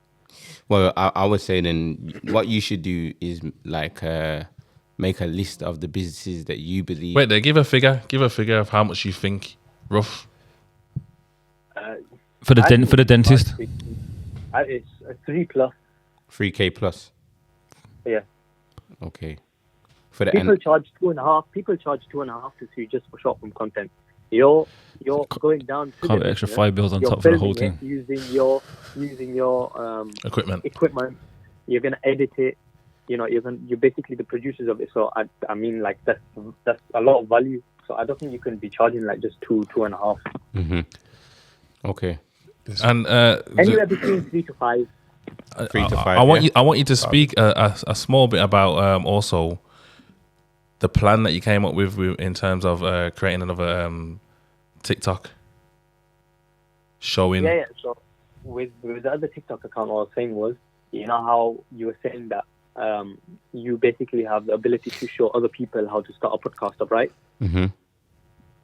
Speaker 2: well, I would say then what you should do is like make a list of the businesses that you believe.
Speaker 3: Wait, there. Give a figure. Give a figure of how much you think, rough.
Speaker 4: for the dentist.
Speaker 6: It's 3+.
Speaker 2: 3K plus.
Speaker 6: Yeah.
Speaker 2: Okay. For the
Speaker 6: People charge 2.5. People charge 2.5 to 3 just for short form content. You're going down to
Speaker 4: Can't
Speaker 6: the
Speaker 4: be extra
Speaker 6: business,
Speaker 4: 5 bills on
Speaker 6: you're
Speaker 4: top for the whole
Speaker 6: filming
Speaker 4: thing.
Speaker 6: it using your
Speaker 3: Equipment.
Speaker 6: You're gonna edit it. You're basically the producers of it. So I mean, like that's a lot of value. So I don't think you can be charging like just 2.5.
Speaker 2: Okay.
Speaker 3: And
Speaker 6: Anywhere between 3 to 5.
Speaker 2: 3 to 5.
Speaker 3: I want you to speak a small bit about also the plan that you came up with in terms of creating another TikTok showing.
Speaker 6: Yeah. So with the other TikTok account, what I was saying was, how you were saying that you basically have the ability to show other people how to start a podcast up, right?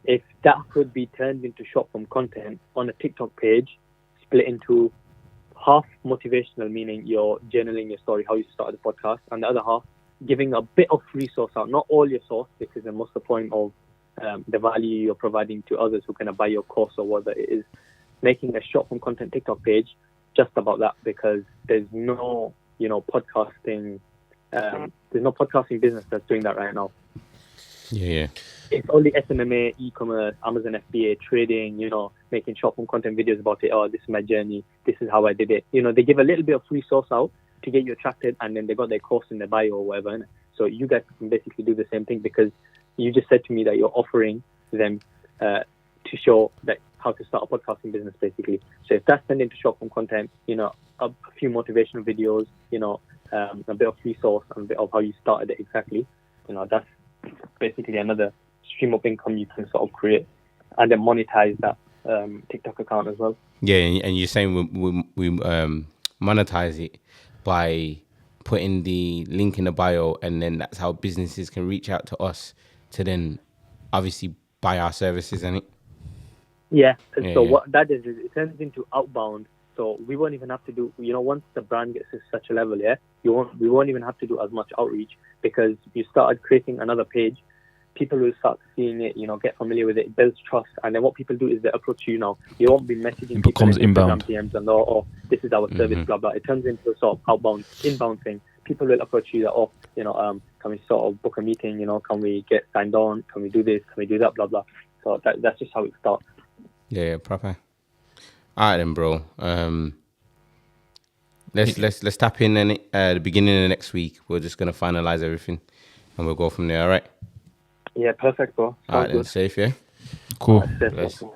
Speaker 6: If that could be turned into short form content on a TikTok page, split into half motivational, meaning you're journaling your story, how you started the podcast, and the other half giving a bit of free source out, not all your source, because then what's the point of the value you're providing to others who can buy your course or whatever it is. Making a short form content TikTok page just about that, because there's no podcasting there's no podcasting business that's doing that right now.
Speaker 2: Yeah.
Speaker 6: It's only SMMA, e-commerce, Amazon FBA, trading, making short form content videos about it. Oh, this is my journey, this is how I did it. They give a little bit of free source out to get you attracted, and then they got their course in their bio or whatever. So you guys can basically do the same thing, because you just said to me that you're offering them to show that how to start a podcasting business, basically. So if that's turned into short form content, a few motivational videos, a bit of free source and a bit of how you started it exactly, that's basically another stream of income you can sort of create, and then monetize that TikTok account as well.
Speaker 2: Yeah, and you're saying we monetize it by putting the link in the bio, and then that's how businesses can reach out to us to then obviously buy our services, isn't it?
Speaker 6: Yeah. So what that is it turns into outbound. So we won't even have to do, once the brand gets to such a level, we won't even have to do as much outreach, because you started creating another page. People will start seeing it, get familiar with it. It builds trust, and then what people do is they approach you now. You won't be messaging
Speaker 4: It becomes
Speaker 6: people in
Speaker 4: inbound.
Speaker 6: DMs and this is our service, blah blah. It turns into a sort of inbound thing. People will approach you that can we sort of book a meeting? Can we get signed on? Can we do this? Can we do that? Blah blah. So that's just how it starts.
Speaker 2: Yeah, proper. All right then, bro. Let's tap in and the beginning of next week. We're just gonna finalize everything, and we'll go from there. All right.
Speaker 6: Yeah, perfect, bro.
Speaker 2: All right,
Speaker 6: Sounds
Speaker 2: then,
Speaker 6: good.
Speaker 2: safe, yeah.
Speaker 4: Cool.
Speaker 6: That's it.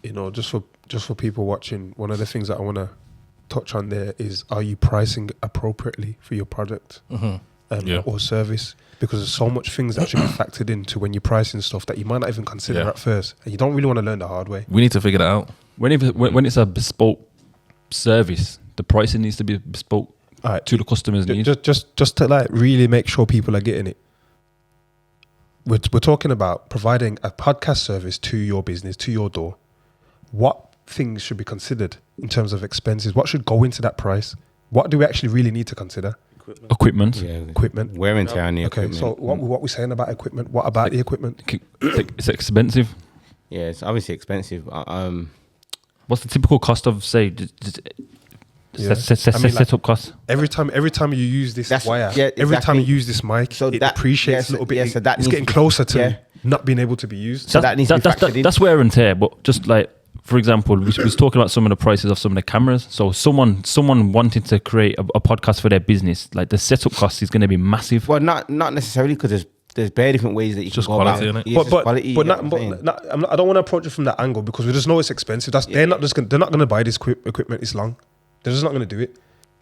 Speaker 1: You know, just for people watching, one of the things that I want to touch on there is, are you pricing appropriately for your product or service? Because there's so much things that should be factored into when you're pricing stuff that you might not even consider at first, and you don't really want to learn the hard way.
Speaker 3: We need to figure that out.
Speaker 4: When it's a bespoke service, the pricing needs to be bespoke to the customer's needs.
Speaker 1: Just to like really make sure people are getting it. We're talking about providing a podcast service to your business, to your door. What things should be considered in terms of expenses? What should go into that price? What do we actually really need to consider?
Speaker 4: Equipment.
Speaker 2: Yeah,
Speaker 1: Equipment.
Speaker 2: wear and tear on the
Speaker 1: Okay,
Speaker 2: equipment.
Speaker 1: so what we're saying about equipment? What about the equipment?
Speaker 4: It's expensive.
Speaker 2: Yeah, it's obviously expensive.
Speaker 4: What's the typical cost of, say, setup cost?
Speaker 1: Every time you use this wire,
Speaker 2: yeah,
Speaker 1: every time
Speaker 2: exactly.
Speaker 1: you use this mic,
Speaker 2: So
Speaker 1: it
Speaker 2: that-
Speaker 1: depreciates a
Speaker 2: yeah,
Speaker 1: little bit.
Speaker 2: yeah, so that
Speaker 1: it's
Speaker 2: needs
Speaker 1: getting
Speaker 2: to-
Speaker 1: closer to
Speaker 2: yeah.
Speaker 1: not being able to be used.
Speaker 2: So that needs to be factored in.
Speaker 4: That's wear and tear. But just like, for example, we was talking about some of the prices of some of the cameras. So someone wanting to create a podcast for their business, like the setup cost is going to be massive.
Speaker 2: Well, not necessarily, because there's very different ways that you
Speaker 3: Just
Speaker 2: can go
Speaker 3: quality,
Speaker 2: about
Speaker 3: innit?
Speaker 2: it. Yeah, it's just quality, you get what I'm saying?
Speaker 1: I don't want to approach it from that angle, because we just know it's expensive. They're not going to buy this equipment. It's long. They're just not going to do it.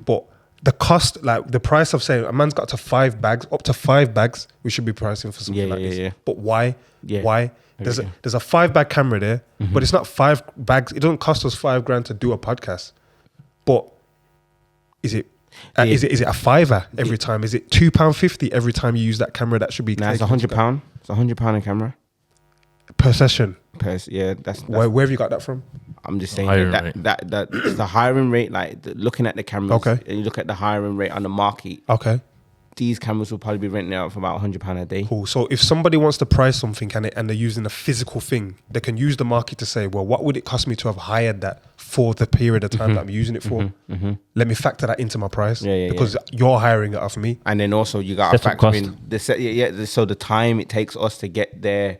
Speaker 1: But the cost, like the price of saying a man's got to 5 bags, up to 5 bags, we should be pricing for something like this.
Speaker 2: Yeah.
Speaker 1: But why?
Speaker 2: Yeah.
Speaker 1: Why? There's a 5-bag camera there, but it's not 5 bags. It doesn't cost us $5,000 to do a podcast. But is it is it a $5 every time? Is it £2.50 every time you use that camera? That should be
Speaker 2: Nah, it's £100. It's £100 a camera.
Speaker 1: per session.
Speaker 2: Yeah, that's
Speaker 1: Where have you got that from?
Speaker 2: I'm just saying
Speaker 3: Hiring
Speaker 2: that
Speaker 3: rate.
Speaker 2: that it's the hiring rate. Like looking at the cameras,
Speaker 1: Okay.
Speaker 2: and you look at the hiring rate on the market.
Speaker 1: Okay,
Speaker 2: These cameras will probably be renting out for about £100 a day.
Speaker 1: cool. So if somebody wants to price something and they're using a physical thing, they can use the market to say, well, what would it cost me to have hired that for the period of time that I'm using it for? Let me factor that into my price, because you're hiring it off me.
Speaker 2: And then also you got to
Speaker 4: Setup
Speaker 2: factor
Speaker 4: cost.
Speaker 2: in the set. So the time it takes us to get there,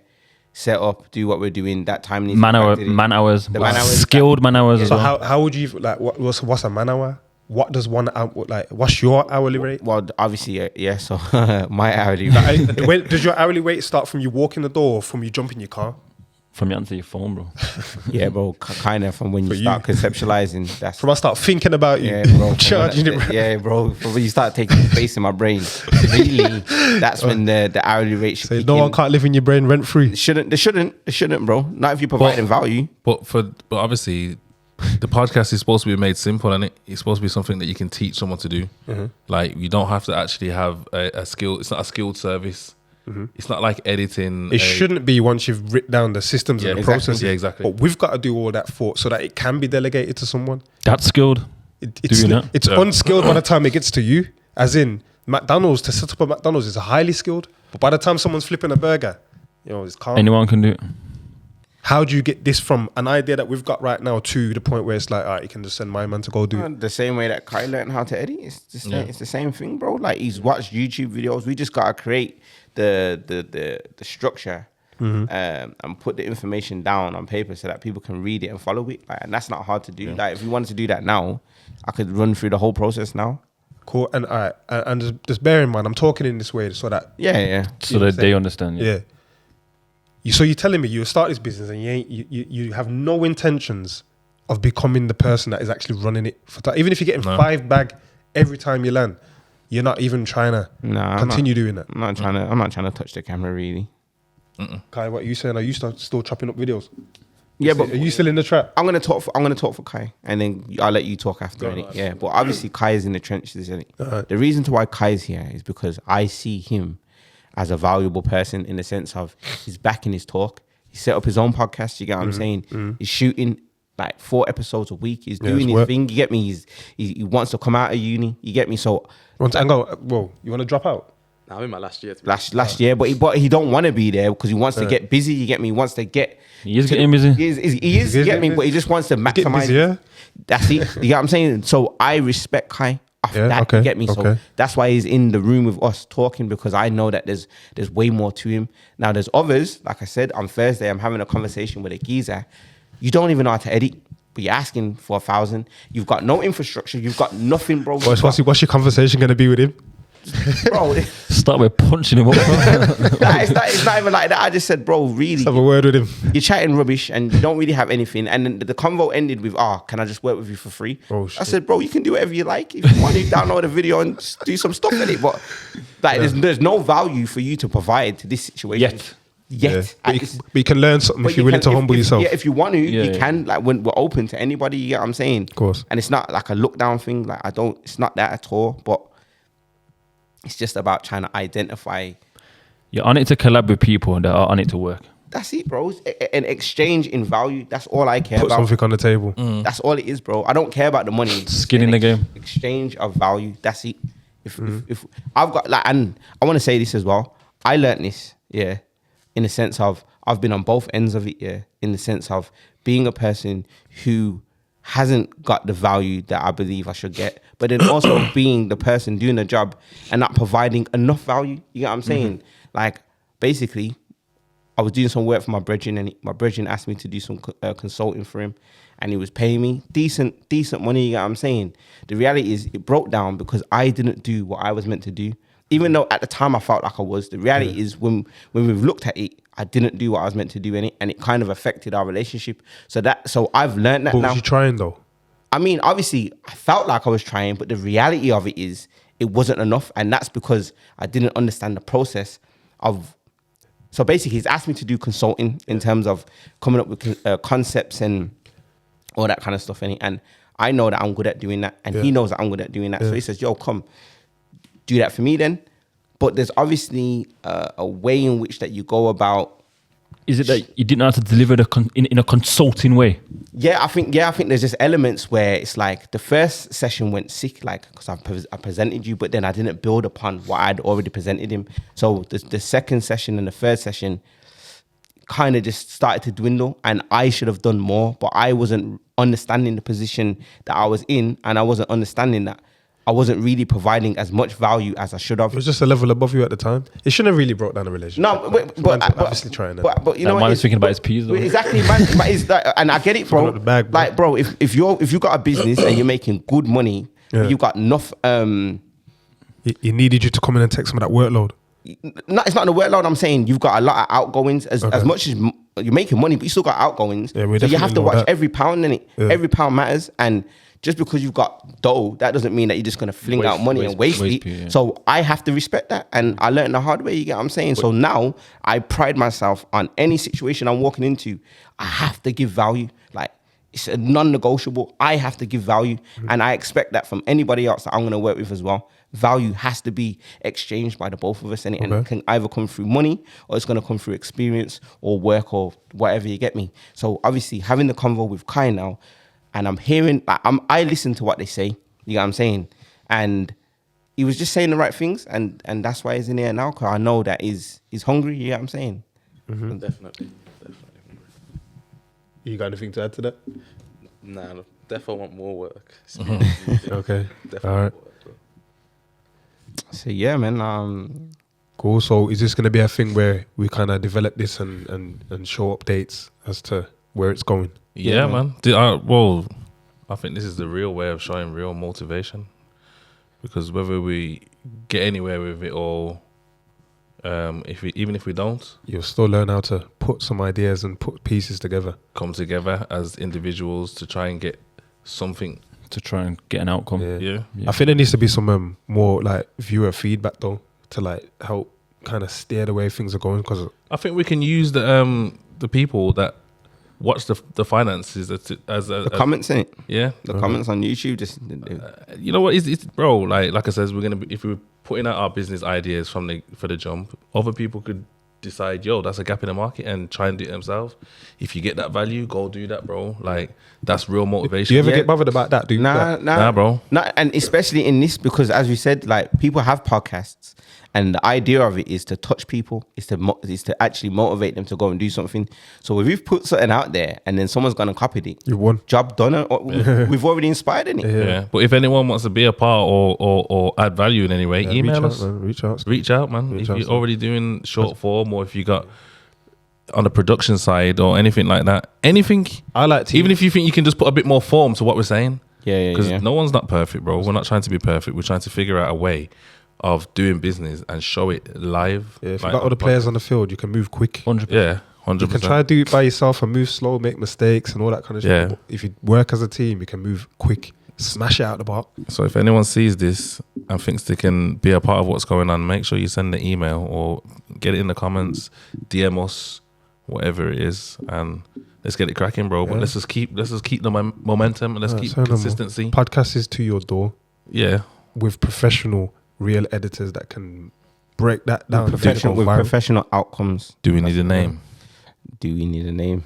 Speaker 2: set up, do what we're doing. That time needs
Speaker 4: Man
Speaker 2: to be factored in.
Speaker 4: man hours,
Speaker 2: The man hours,
Speaker 4: skilled man hours as
Speaker 1: So
Speaker 4: well.
Speaker 1: how would you like? What's a man hour? What does 1 hour like? What's your hourly rate?
Speaker 2: Well, obviously, yeah. So my hourly rate.
Speaker 1: When does your hourly rate start from you walking the door, or from you jump in your car?
Speaker 4: From you answer your phone, bro.
Speaker 2: Yeah, bro. Kind of from when you start conceptualizing. That's
Speaker 1: From I start thinking about you,
Speaker 2: yeah, bro.
Speaker 1: charging it.
Speaker 2: Yeah, bro. From when you start taking space in my brain, really, that's when the hourly rate should
Speaker 1: So
Speaker 2: kick
Speaker 1: no
Speaker 2: in.
Speaker 1: one can't live in your brain rent free.
Speaker 2: They shouldn't, bro. Not if you're providing value.
Speaker 3: But obviously, the podcast is supposed to be made simple, and it's supposed to be something that you can teach someone to do. Like, you don't have to actually have a skill. It's not a skilled service. It's not like editing.
Speaker 1: It shouldn't be once you've written down the systems and the
Speaker 3: exactly.
Speaker 1: processes.
Speaker 3: Yeah, exactly.
Speaker 1: But we've got to do all that so that it can be delegated to someone.
Speaker 4: That's skilled.
Speaker 1: It's
Speaker 4: Doing that?
Speaker 1: it's unskilled by the time it gets to you. As in McDonald's, to set up a McDonald's is highly skilled. But by the time someone's flipping a burger, it's calm.
Speaker 4: Anyone can do it.
Speaker 1: How do you get this from an idea that we've got right now to the point where it's like, all right, you can just send my man to go do it?
Speaker 2: The same way that Kai learned how to edit, it's the same thing, bro. Like, he's watched YouTube videos. We just gotta create the structure and put the information down on paper so that people can read it and follow it. Like, and that's not hard to do. Like, if we wanted to do that now, I could run through the whole process now.
Speaker 1: Cool. And all right, and just bear in mind, I'm talking in this way so that
Speaker 4: So that they understand.
Speaker 1: yeah. So you're telling me you start this business and you have no intentions of becoming the person that is actually running it for even if you're getting 5 bag every time you land, you're not even trying to continue doing that.
Speaker 2: I'm not trying to touch the camera, really.
Speaker 1: Kai, what are you saying? Are you still chopping up videos?
Speaker 2: Yeah, but
Speaker 1: Are you still in the trap?
Speaker 2: I'm gonna talk for Kai, and then I'll let you talk after. Innit? Yeah, but obviously Kai is in the trenches. Innit? The reason to why Kai is here is because I see him as a valuable person, in the sense of he's backing his talk. He set up his own podcast. You get what I'm saying? He's shooting like 4 episodes a week. He's doing his thing. You get me? He wants to come out of uni. You get me? So
Speaker 1: And go, whoa, you want to drop out?
Speaker 5: Nah, I'm in my last year.
Speaker 2: last year, but he don't want to be there because he wants to get busy. You get me? He wants to get.
Speaker 4: He is getting busy.
Speaker 2: He is. You get me? But he just wants to maximize.
Speaker 1: busier.
Speaker 2: That's it. You get what I'm saying? So I respect Kai. That, you get me? So
Speaker 1: okay.
Speaker 2: that's why he's in the room with us talking, because I know that there's way more to him. Now there's others, like I said, on Thursday I'm having a conversation with a geezer. You don't even know how to edit, but you're asking for 1,000. You've got no infrastructure. You've got nothing, bro.
Speaker 1: What's your conversation going to be with him?
Speaker 2: bro.
Speaker 4: Start with punching him up.
Speaker 2: It's not even like that. I just said, bro, really,
Speaker 1: Let's have a word with him.
Speaker 2: you're chatting rubbish and you don't really have anything. And then the convo ended with, can I just work with you for free?
Speaker 1: Oh,
Speaker 2: I
Speaker 1: shit.
Speaker 2: said, bro, you can do whatever you like. If you want to download a video and just do some stuff in it. But like, there's no value for you to provide to this situation. Yet.
Speaker 1: But you can learn something if you're willing to humble yourself.
Speaker 2: Yeah, if you want to,
Speaker 4: Yeah,
Speaker 2: you
Speaker 4: yeah.
Speaker 2: can. Like, when we're open to anybody, you get what I'm saying?
Speaker 1: Of course.
Speaker 2: And it's not like a look down thing. Like, it's not that at all. But it's just about trying to identify.
Speaker 4: You're on it to collab with people that are on it to work.
Speaker 2: That's it, bro. An exchange in value. That's all I care
Speaker 1: Put
Speaker 2: about.
Speaker 1: something on the table.
Speaker 2: That's all it is, bro. I don't care about the money.
Speaker 4: Skin in the game.
Speaker 2: Exchange of value. That's it. If I've got like, and I want to say this as well. I learned this, yeah, in the sense of I've been on both ends of it, yeah, in the sense of being a person who hasn't got the value that I believe I should get, but then also being the person doing the job and not providing enough value. You get what I'm saying? Like, basically, I was doing some work for my brethren, and my brethren asked me to do some consulting for him, and he was paying me decent money. You know what I'm saying? The reality is, it broke down because I didn't do what I was meant to do. Even though at the time I felt like I was, the reality is when we've looked at it, I didn't do what I was meant to do in it, and it kind of affected our relationship. So I've learned that
Speaker 1: What
Speaker 2: now.
Speaker 1: was you trying though?
Speaker 2: I mean, obviously, I felt like I was trying, but the reality of it is, it wasn't enough, and that's because I didn't understand the process of. So basically, he's asked me to do consulting in terms of coming up with concepts and all that kind of stuff. And I know that I'm good at doing that. And he knows that I'm good at doing that. So he says, yo, come, do that for me then. But there's obviously a way in which that you go about.
Speaker 4: Is it that you didn't know how to deliver in a consulting way?
Speaker 2: I think there's just elements where it's like the first session went sick, like, because I presented you, but then I didn't build upon what I'd already presented him. So the second session and the third session kind of just started to dwindle, and I should have done more, but I wasn't understanding the position that I was in, and I wasn't understanding that I wasn't really providing as much value as I should have.
Speaker 1: It was just a level above you at the time. It shouldn't have really brought down a relationship.
Speaker 2: No, but
Speaker 1: obviously trying to.
Speaker 2: But you know,
Speaker 4: Man was thinking about his peas though.
Speaker 2: Exactly, man. But it's like, and I get it, bro.
Speaker 1: Up the bag, bro.
Speaker 2: Like, bro, if you got a business and you're making good money, you've got enough.
Speaker 1: He needed you to come in and take some of that workload.
Speaker 2: No, it's not the workload. I'm saying you've got a lot of outgoings as much as you're making money, but you still got outgoings.
Speaker 1: Yeah, we
Speaker 2: so you have to
Speaker 1: definitely know
Speaker 2: watch
Speaker 1: that.
Speaker 2: every pound in it.
Speaker 1: Yeah.
Speaker 2: Every pound matters, and just because you've got dough, that doesn't mean that you're just gonna fling out money and waste it.
Speaker 4: yeah.
Speaker 2: So I have to respect that, and I learned the hard way. You get what I'm saying? So now I pride myself on any situation I'm walking into. I have to give value. Like, it's a non-negotiable. I have to give value, and I expect that from anybody else that I'm gonna work with as well. Value has to be exchanged by the both of us, and it can either come through money, or it's gonna come through experience or work or whatever. You get me? So obviously, having the convo with Kai now. And I'm hearing, like, I listen to what they say. You know what I'm saying? And he was just saying the right things, and that's why he's in here now. Cause I know that he's hungry. You know what I'm saying?
Speaker 5: Definitely hungry.
Speaker 1: You got anything to add to that?
Speaker 5: Nah, definitely want more work.
Speaker 1: Okay.
Speaker 5: Definitely
Speaker 1: All right.
Speaker 5: more work, bro.
Speaker 2: So yeah, man.
Speaker 1: Cool. So is this going to be a thing where we kind of develop this and show updates as to where it's going?
Speaker 3: Yeah, man. I think this is the real way of showing real motivation, because whether we get anywhere with it or even if we don't,
Speaker 1: You'll still learn how to put some ideas and put pieces together.
Speaker 3: come together as individuals to try and get something.
Speaker 4: To try and get an outcome.
Speaker 3: Yeah.
Speaker 1: I think there needs to be some more like viewer feedback though, to like help kind of steer the way things are going. Because
Speaker 3: I think we can use the people that watch the finances as
Speaker 2: The comments in it.
Speaker 3: yeah.
Speaker 2: The comments on YouTube. Just
Speaker 3: You know what? It's bro. Like I said, if we're putting out our business ideas for the jump, other people could decide, yo, that's a gap in the market, and try and do it themselves. If you get that value, go do that, bro. Like, that's real motivation.
Speaker 1: do you ever get bothered about that? Do you?
Speaker 3: Nah, bro.
Speaker 2: Nah, and especially in this, because as we said, like, people have podcasts, and the idea of it is to touch people, is to actually motivate them to go and do something. So if we've put something out there and then someone's gone and copied it,
Speaker 1: You won.
Speaker 2: job done. We've already inspired in it.
Speaker 3: Yeah. But if anyone wants to be a part or add value in any way, email us.
Speaker 1: Reach out.
Speaker 3: Reach out, man.
Speaker 1: Reach
Speaker 3: If
Speaker 1: out,
Speaker 3: you're
Speaker 1: son.
Speaker 3: already doing short form, or if you got on the production side or anything like that, anything.
Speaker 1: I like to
Speaker 3: Even if you think you can just put a bit more form to what we're saying.
Speaker 2: Yeah.
Speaker 3: Because no one's not perfect, bro. We're not trying to be perfect. We're trying to figure out a way of doing business and show it live.
Speaker 1: Yeah, if
Speaker 3: like,
Speaker 1: you got other players on the field, you can move quick.
Speaker 4: 100%.
Speaker 3: Yeah, 100%.
Speaker 1: You can try to do it by yourself and move slow, make mistakes and all that kind of
Speaker 3: Yeah.
Speaker 1: shit. But if you work as a team, you can move quick, smash it out the park.
Speaker 3: So if anyone sees this and thinks they can be a part of what's going on, make sure you send the email or get it in the comments, DM us, whatever it is, and let's get it cracking, bro. But
Speaker 1: Yeah.
Speaker 3: let's just keep the momentum and let's keep
Speaker 1: so no more.
Speaker 3: consistency.
Speaker 1: Podcast is to your door
Speaker 3: Yeah,
Speaker 1: with professional, real editors that can break that down.
Speaker 2: Professional with professional outcomes.
Speaker 3: do we need a name?
Speaker 2: Do we need a name?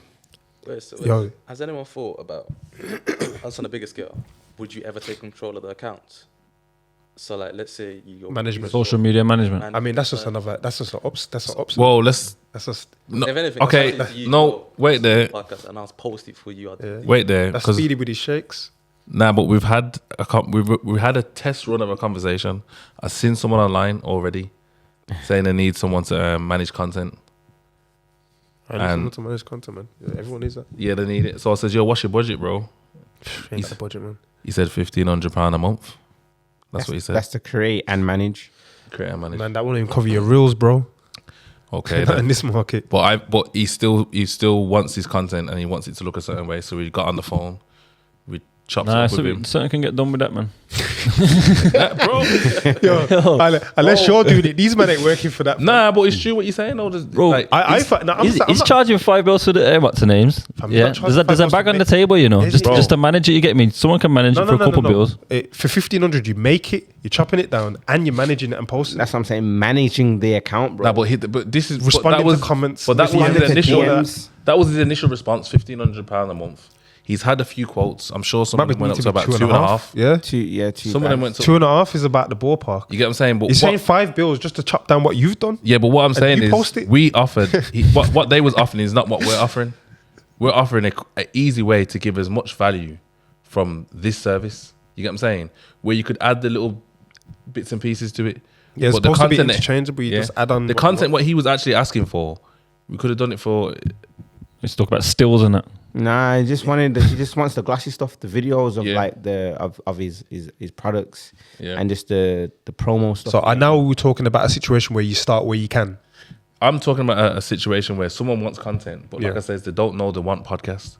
Speaker 5: Wait, so
Speaker 1: Yo.
Speaker 5: has anyone thought about, us on a bigger scale, would you ever take control of the accounts? So like, let's say you
Speaker 1: Management.
Speaker 4: Social media management.
Speaker 1: I mean, that's just another. That's just an ops. That's an ops.
Speaker 3: Well, let's
Speaker 1: That's just.
Speaker 3: no,
Speaker 5: If anything,
Speaker 3: okay.
Speaker 5: I'll use
Speaker 3: No,
Speaker 5: your
Speaker 3: wait there,
Speaker 5: podcast and I'll post it for you.
Speaker 1: Yeah.
Speaker 3: wait there,
Speaker 1: That's
Speaker 3: because
Speaker 1: Speedy with his shakes.
Speaker 3: nah, but we've had we had a test run of a conversation. I've seen someone online already saying they need someone to manage content.
Speaker 1: I need someone to manage content, man. Yeah, everyone needs that.
Speaker 3: Yeah, they need it. So I said, "Yo, what's your budget, bro?"
Speaker 1: Ain't that budget, man.
Speaker 3: He said £1,500 a month. That's what he said.
Speaker 2: That's to create and manage.
Speaker 3: Create and manage.
Speaker 1: Man, that won't even cover your reels, bro.
Speaker 3: Okay,
Speaker 1: Not
Speaker 3: then.
Speaker 1: in this market.
Speaker 3: But he still wants his content and he wants it to look a certain way. So we got on the phone, we chopped
Speaker 4: Nah,
Speaker 3: up
Speaker 4: so
Speaker 3: with him.
Speaker 4: something can get done with that, man.
Speaker 3: Bro,
Speaker 1: Yo, unless you're doing it, these men ain't working for that.
Speaker 3: nah, but it's true what you're saying. Though,
Speaker 4: Bro,
Speaker 3: like,
Speaker 4: he's
Speaker 1: I'm
Speaker 4: he's
Speaker 1: not-
Speaker 4: charging $5 for the what's the names?
Speaker 1: I'm
Speaker 4: Yeah,
Speaker 1: not charging
Speaker 4: there's a
Speaker 1: $5
Speaker 4: bag
Speaker 1: to
Speaker 4: on the
Speaker 1: make-
Speaker 4: table, you know,
Speaker 1: Is
Speaker 4: just
Speaker 1: it?
Speaker 4: just to manage it. You get me? Someone can manage it for a couple bills.
Speaker 1: For 1,500, you make it, you're chopping it down, and you're managing it and posting.
Speaker 2: That's what I'm saying. Managing the account, bro.
Speaker 3: nah, but this is
Speaker 1: Responding
Speaker 3: that was,
Speaker 1: to comments.
Speaker 3: But that was
Speaker 2: responding
Speaker 3: his
Speaker 2: to
Speaker 3: initial.
Speaker 2: DMs.
Speaker 3: That was his initial response. £1,500 a month. He's had a few quotes. I'm sure some of them went up to about 2.5.
Speaker 1: Yeah,
Speaker 2: two.
Speaker 3: Some of them went to
Speaker 1: 2.5 is about the ballpark.
Speaker 3: You get what I'm saying? But
Speaker 1: He's
Speaker 3: what-
Speaker 1: saying 5 bills just to chop down what you've done.
Speaker 3: Yeah, but what I'm saying
Speaker 1: you
Speaker 3: is
Speaker 1: post it?
Speaker 3: we offered what they was offering is not what we're offering. We're offering a easy way to give as much value from this service. You get what I'm saying? Where you could add the little bits and pieces to it.
Speaker 1: Yeah, it's
Speaker 3: But the
Speaker 1: supposed to be
Speaker 3: content-
Speaker 1: interchangeable. You just add on
Speaker 3: the content. What he was actually asking for, we could have done it for.
Speaker 4: Let's talk about stills and that.
Speaker 2: Nah, he just wants the glossy stuff, the videos of
Speaker 3: Yeah.
Speaker 2: like of his products,
Speaker 3: Yeah.
Speaker 2: and just the promo stuff.
Speaker 1: So I now we're talking about a situation where you start where you can.
Speaker 3: I'm talking about a situation where someone wants content, but like
Speaker 1: Yeah.
Speaker 3: I said, they don't know they want podcast.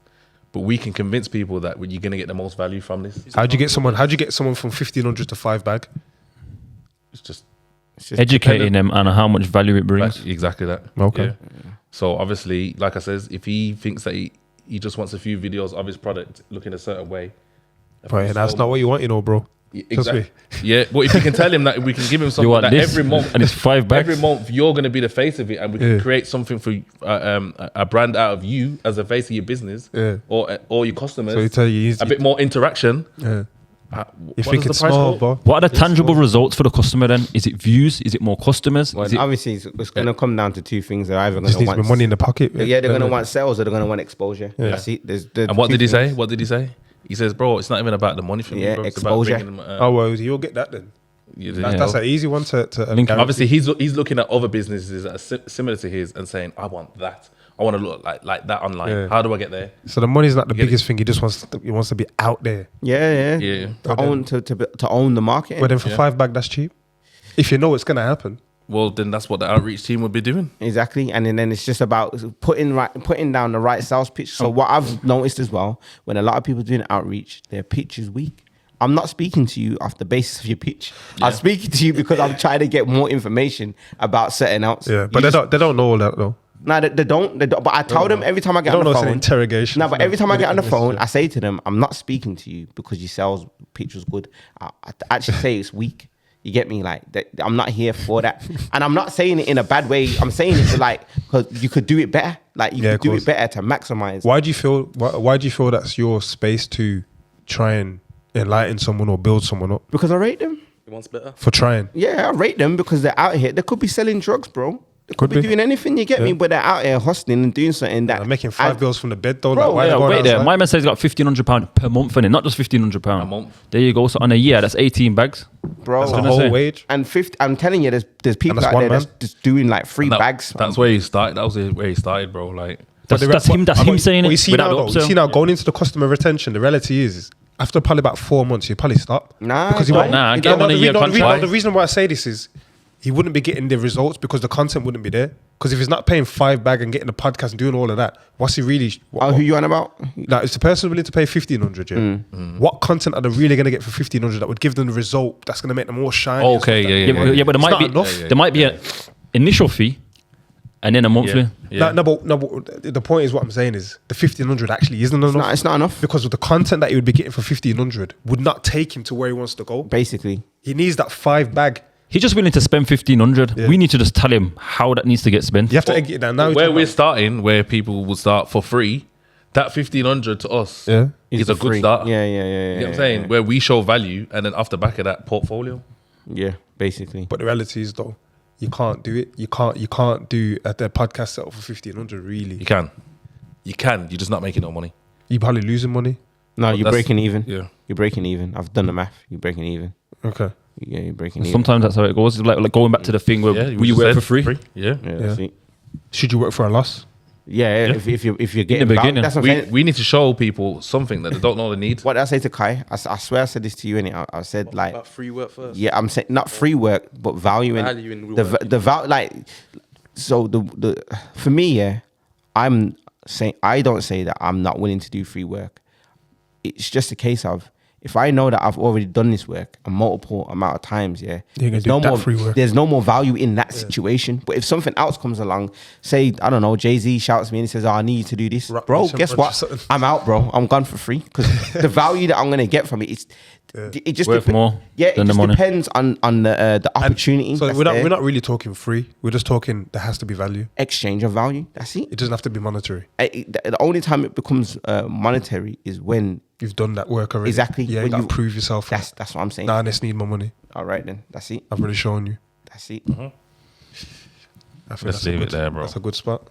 Speaker 3: But we can convince people that you're going to get the most value from this.
Speaker 1: How'd you get someone from 1,500 to 5 bag?
Speaker 3: It's just
Speaker 4: Educating them on how much value it brings.
Speaker 3: like, exactly that.
Speaker 1: Okay.
Speaker 3: Yeah. So obviously, like I says, if he thinks that he just wants a few videos of his product looking a certain way.
Speaker 1: Right, and that's not what you want, bro.
Speaker 3: Exactly. Yeah, but if you can tell him that we can give him
Speaker 4: You
Speaker 3: something
Speaker 4: want
Speaker 3: that
Speaker 4: this,
Speaker 3: every month,
Speaker 4: and it's 5 bags.
Speaker 3: every month you're going to be the face of it, and we can
Speaker 1: Yeah.
Speaker 3: create something for a brand out of you as the face of your business,
Speaker 1: Yeah.
Speaker 3: or your customers.
Speaker 1: So he tell you,
Speaker 3: a bit more interaction.
Speaker 1: Yeah.
Speaker 3: What
Speaker 1: You
Speaker 3: does
Speaker 1: think
Speaker 3: the
Speaker 1: it's
Speaker 3: price
Speaker 1: small,
Speaker 3: go?
Speaker 1: bro?
Speaker 4: What are the tangible results for the customer then? Is it views? Is it more customers?
Speaker 2: Well,
Speaker 4: Is it,
Speaker 2: obviously, it's going to come down to two things. They're either going
Speaker 1: Just
Speaker 2: to
Speaker 1: needs to
Speaker 2: want
Speaker 1: be money in the pocket.
Speaker 2: yeah, they're going to want sales, or they're going to want exposure.
Speaker 1: Yeah.
Speaker 2: That's it.
Speaker 3: And what did he say? What did he say? He says, "Bro, it's not even about the money for me.
Speaker 2: Yeah,
Speaker 3: Bro. It's
Speaker 2: exposure.
Speaker 3: About bringing them,
Speaker 1: Oh well, you'll get that then. That's an easy one to
Speaker 4: Link-
Speaker 1: guarantee.
Speaker 3: Obviously, he's looking at other businesses that are similar to his and saying, "I want that. I want to look like that online.
Speaker 1: Yeah.
Speaker 3: How do I get there?"
Speaker 1: So the money's not the
Speaker 3: Get it.
Speaker 1: biggest thing. He just wants to be out there.
Speaker 2: Yeah.
Speaker 3: Yeah.
Speaker 2: To own the market.
Speaker 1: But then for
Speaker 3: Yeah.
Speaker 1: 5 bag, that's cheap. If you know it's gonna happen.
Speaker 3: Well, then that's what the outreach team would be doing.
Speaker 2: Exactly, and then it's just about putting down the right sales pitch. So what I've noticed as well, when a lot of people doing outreach, their pitch is weak. I'm not speaking to you off the basis of your pitch. I'm speaking to you because I'm trying to get more information about certain outs.
Speaker 1: Yeah, but they don't know all that though.
Speaker 2: No, they don't. But I tell them every time I
Speaker 1: They
Speaker 2: get
Speaker 1: don't
Speaker 2: on
Speaker 1: know
Speaker 2: the
Speaker 1: it's an
Speaker 2: phone.
Speaker 1: interrogation.
Speaker 2: No, but every time I get on the phone, I say to them, I'm not speaking to you because your sales pitch was good. I actually say it's weak. You get me? Like, I'm not here for that. And I'm not saying it in a bad way. I'm saying it like, because you could do it better. Like, you
Speaker 1: Yeah,
Speaker 2: could
Speaker 1: of
Speaker 2: do
Speaker 1: course.
Speaker 2: it better to maximize.
Speaker 1: Why do you feel that's your space to try and enlighten someone or build someone up
Speaker 2: Because I rate them.
Speaker 5: He wants better.
Speaker 1: for trying?
Speaker 2: Yeah, I rate them because they're out here. They could be selling drugs, bro. They could
Speaker 1: Could
Speaker 2: be
Speaker 1: be.
Speaker 2: doing anything, you get me? But they're out here hustling and doing something that...
Speaker 1: I'm making 5 bills from the bed though.
Speaker 2: Bro,
Speaker 1: like, why
Speaker 4: yeah,
Speaker 1: they going
Speaker 4: wait there.
Speaker 1: outside?
Speaker 4: My man says he's got £1,500 per month in it, not just £1,500
Speaker 3: A month.
Speaker 4: There you go. So on a year, that's 18 bags.
Speaker 2: Bro,
Speaker 1: That's the
Speaker 4: gonna
Speaker 1: whole
Speaker 4: say.
Speaker 1: wage.
Speaker 2: and 50, I'm telling you, there's people
Speaker 1: that's
Speaker 2: out
Speaker 1: one
Speaker 2: there that's
Speaker 1: man.
Speaker 2: just doing like 3
Speaker 3: That-
Speaker 2: bags.
Speaker 3: That's where he started. That was where he started, bro. Like,
Speaker 4: That's him saying
Speaker 1: But
Speaker 4: it
Speaker 1: you see
Speaker 4: without
Speaker 1: now,
Speaker 4: the
Speaker 1: though, you
Speaker 4: upsell.
Speaker 1: see now going into the customer retention. The reality is after probably about 4 months, he'd probably stop.
Speaker 2: Nah,
Speaker 1: because he
Speaker 2: don't.
Speaker 1: won't.
Speaker 4: Nah,
Speaker 2: It
Speaker 4: get
Speaker 2: don't.
Speaker 4: one a year contract.
Speaker 1: The reason why I say this is he wouldn't be getting the results because the content wouldn't be there. Because if he's not paying $5 and getting the podcast and doing all of that, what's he really?
Speaker 2: Who you on about?
Speaker 1: Like, if the person willing to pay $1,500, yeah, what content are they really going to get for $1,500 that would give them the result that's going to make them more shiny? and
Speaker 3: Okay,
Speaker 1: stuff
Speaker 3: yeah,
Speaker 1: like that?
Speaker 3: yeah.
Speaker 4: But there
Speaker 1: It's
Speaker 4: might
Speaker 1: not
Speaker 4: be
Speaker 1: enough.
Speaker 4: there might be an initial fee, and then a monthly.
Speaker 3: Yeah.
Speaker 1: No, but the point is what I'm saying is the $1,500 actually isn't enough.
Speaker 2: It's not enough.
Speaker 1: Because of the content that he would be getting for $1,500 would not take him to where he wants to go.
Speaker 2: Basically,
Speaker 1: He needs that $5.
Speaker 4: He's just willing to spend 1,500.
Speaker 1: Yeah.
Speaker 4: We need to just tell him how that needs to get spent.
Speaker 1: You have to egg it down. Now
Speaker 3: Where we're starting, where people will start for free, that 1,500 to us
Speaker 1: Yeah.
Speaker 3: is a good
Speaker 2: free.
Speaker 3: start.
Speaker 2: Yeah.
Speaker 3: You know what I'm saying? Where we show value, and then off the back of that portfolio.
Speaker 2: Yeah, basically.
Speaker 1: But the reality is though, you can't do it. You can't do a podcast setup for $1,500 really.
Speaker 3: You can. You're just not making no money.
Speaker 1: You're probably losing money.
Speaker 2: No, you're
Speaker 3: that's-
Speaker 2: breaking even.
Speaker 3: Yeah.
Speaker 2: You're breaking even. I've done the math. You're breaking even.
Speaker 1: Okay.
Speaker 2: Yeah, you're breaking even.
Speaker 4: Sometimes that's how it goes. It's like going back to the thing where will you
Speaker 3: just
Speaker 4: work
Speaker 3: said
Speaker 4: for free?
Speaker 3: Yeah.
Speaker 2: Yeah, that's it.
Speaker 1: Should you work for a loss?
Speaker 2: Yeah, if you're getting
Speaker 4: beginning.
Speaker 2: that's what I'm saying.
Speaker 3: We need to show people something that they don't know they need.
Speaker 2: What did I say to Kai? I swear I said this to you, and I said like,
Speaker 5: About free work first.
Speaker 2: yeah, I'm saying not free work, but value in
Speaker 5: Value in real
Speaker 2: the
Speaker 5: work.
Speaker 2: the value. Like, so the for me, yeah, I'm saying I don't say that I'm not willing to do free work. It's just a case of if I know that I've already done this work a multiple amount of times, yeah,
Speaker 1: You're gonna
Speaker 2: there's
Speaker 1: do
Speaker 2: no
Speaker 1: that
Speaker 2: more
Speaker 1: free work.
Speaker 2: There's no more value in that situation. But if something else comes along, say I don't know, Jay-Z shouts me and he says, "Oh, I need you to do this,"
Speaker 1: Rap
Speaker 2: bro.
Speaker 1: Nation
Speaker 2: Guess
Speaker 1: bunch
Speaker 2: what?
Speaker 1: of something.
Speaker 2: I'm out, bro. I'm gone for free because the value that I'm gonna get from it is. It just
Speaker 4: Worth more
Speaker 2: Yeah, it
Speaker 4: than the
Speaker 2: just
Speaker 4: money.
Speaker 2: depends on the opportunity.
Speaker 1: So
Speaker 2: that's
Speaker 1: we're
Speaker 2: there.
Speaker 1: not really talking free. We're just talking there has to be value.
Speaker 2: Exchange of value. That's it.
Speaker 1: It doesn't have to be monetary.
Speaker 2: The only time it becomes monetary is when
Speaker 1: You've done that work already.
Speaker 2: Exactly.
Speaker 1: Yeah, you
Speaker 2: When
Speaker 1: got to
Speaker 2: you-
Speaker 1: prove yourself.
Speaker 2: that's what I'm saying.
Speaker 1: Nah, I just need more money.
Speaker 2: All right then, that's it.
Speaker 1: I've already shown you.
Speaker 2: That's it.
Speaker 1: I think
Speaker 3: Let's
Speaker 1: that's a
Speaker 3: leave it
Speaker 1: good-
Speaker 3: there, bro.
Speaker 1: That's a good spot.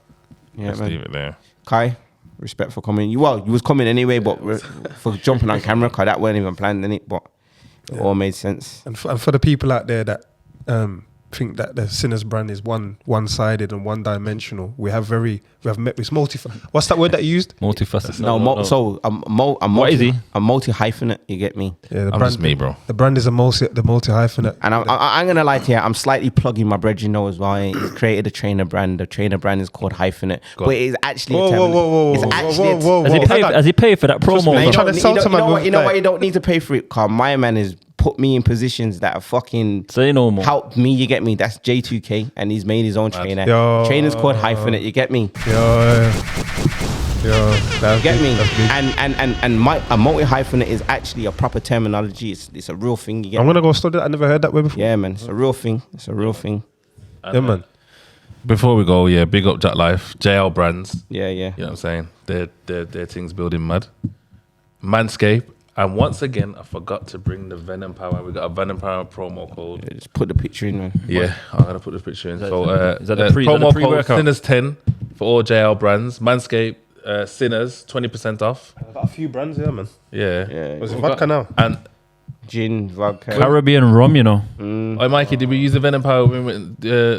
Speaker 2: Yeah,
Speaker 3: Let's
Speaker 2: man.
Speaker 3: leave it there.
Speaker 2: Kai, respect for coming. You was coming anyway, but for jumping on camera, cause that weren't even planned, innit? But it all made sense.
Speaker 1: And for the people out there that think that the Sinners brand is one-sided and one-dimensional, we have met with what's that word that you used?
Speaker 4: Multifaceted.
Speaker 2: So I'm
Speaker 4: What is he?
Speaker 2: a multi hyphenate. You get me?
Speaker 1: Yeah, the
Speaker 3: I'm just me, bro.
Speaker 1: The brand is the multi-hyphenate.
Speaker 2: And I'm gonna lie to you, I'm slightly plugging my bread, you know, as well. He's created a trainer brand. The trainer brand is called Hyphenate, but it is actually a term. It's actually
Speaker 4: Has he paid for that promo?
Speaker 1: me,
Speaker 4: bro?
Speaker 1: trying to sell to my
Speaker 2: you know
Speaker 1: like-
Speaker 2: what? You don't need to pay for it, Carl. My man has put me in positions that have fucking
Speaker 4: Say no more.
Speaker 2: helped me. You get me? That's J2K, and he's made his own trainer.
Speaker 1: Yo.
Speaker 2: Trainer's called Hyphenate. You get me?
Speaker 1: Yo,
Speaker 2: Get me?
Speaker 1: That's big.
Speaker 2: And a multi hyphenate is actually a proper terminology. It's a real thing. You get
Speaker 1: I'm
Speaker 2: me?
Speaker 1: gonna go study that. I never heard that word before.
Speaker 2: Yeah, man. It's a real thing. It's a real thing.
Speaker 1: Yeah, man.
Speaker 3: Before we go, yeah, big up JATT Life, JL Brands.
Speaker 2: Yeah.
Speaker 3: You know what I'm saying? Their things building mad. Manscaped. And once again, I forgot to bring the Venom Power. We got a Venom Power promo code.
Speaker 2: Just put the picture in, man.
Speaker 3: Yeah, I'm gonna put this picture in.
Speaker 4: Is that
Speaker 3: promo
Speaker 4: the
Speaker 3: code
Speaker 4: pre-workout?
Speaker 3: Sinners10 for all JL brands. Manscaped Sinners 20% off.
Speaker 1: I've got a few brands here, man.
Speaker 3: Yeah.
Speaker 2: Yeah.
Speaker 1: Was it vodka now?
Speaker 3: And
Speaker 2: Gin, vodka.
Speaker 4: Caribbean rum, you know.
Speaker 3: oh, Mikey, did we use the Venom Power? When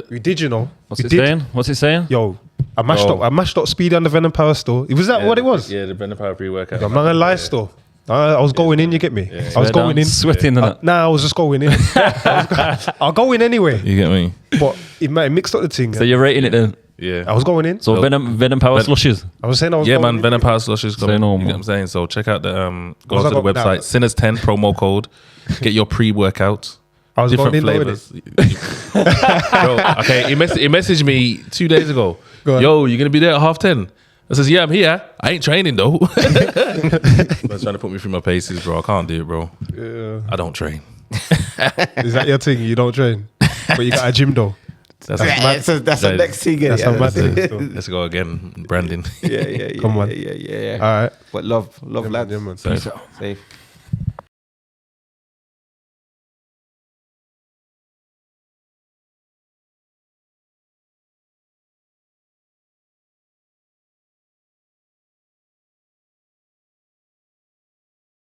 Speaker 1: We did, you know.
Speaker 4: What's
Speaker 1: we
Speaker 4: it
Speaker 1: did.
Speaker 4: saying? What's it saying?
Speaker 1: Yo, I mashed up Speedy on the Venom Power store. Was that what it was?
Speaker 3: Yeah, the Venom Power pre-workout.
Speaker 1: I'm not gonna lie, store. I was going in. You get me? I was going in.
Speaker 4: Sweating and that.
Speaker 1: Nah, I was just going in. I'll go in anyway.
Speaker 3: You get me?
Speaker 1: But it mixed up the thing.
Speaker 4: So you're rating it then?
Speaker 3: Yeah.
Speaker 1: I was going in.
Speaker 4: So Venom Power slushes.
Speaker 1: I was saying I was
Speaker 3: Yeah,
Speaker 1: going
Speaker 3: man,
Speaker 1: in.
Speaker 3: Venom Power Slush is coming.
Speaker 4: no
Speaker 3: You
Speaker 4: more.
Speaker 3: get what I'm saying? So check out the go
Speaker 1: Was
Speaker 3: to
Speaker 1: I
Speaker 3: the
Speaker 1: got
Speaker 3: website
Speaker 1: now?
Speaker 3: Sinners10 promo code. Get your pre-workout.
Speaker 1: I was
Speaker 3: Different
Speaker 1: going in
Speaker 3: flavors. Bro, okay, he messaged me 2 days ago.
Speaker 1: Go on.
Speaker 3: Yo, you gonna be there at 10:30? I says, yeah, I'm here. I ain't training though. Man's trying to put me through my paces, bro. I can't do it, bro.
Speaker 1: Yeah.
Speaker 3: I don't train.
Speaker 1: Is that your thing? You don't train, but you got a gym though.
Speaker 3: That's
Speaker 2: That's the next thing.
Speaker 1: That's
Speaker 2: yeah.
Speaker 1: how mad it is, though.
Speaker 3: Let's go again. Branding.
Speaker 2: Yeah.
Speaker 1: Come on.
Speaker 2: Yeah.
Speaker 1: All right.
Speaker 2: But love, lads.
Speaker 1: Yeah, man.
Speaker 3: So-
Speaker 2: Safe.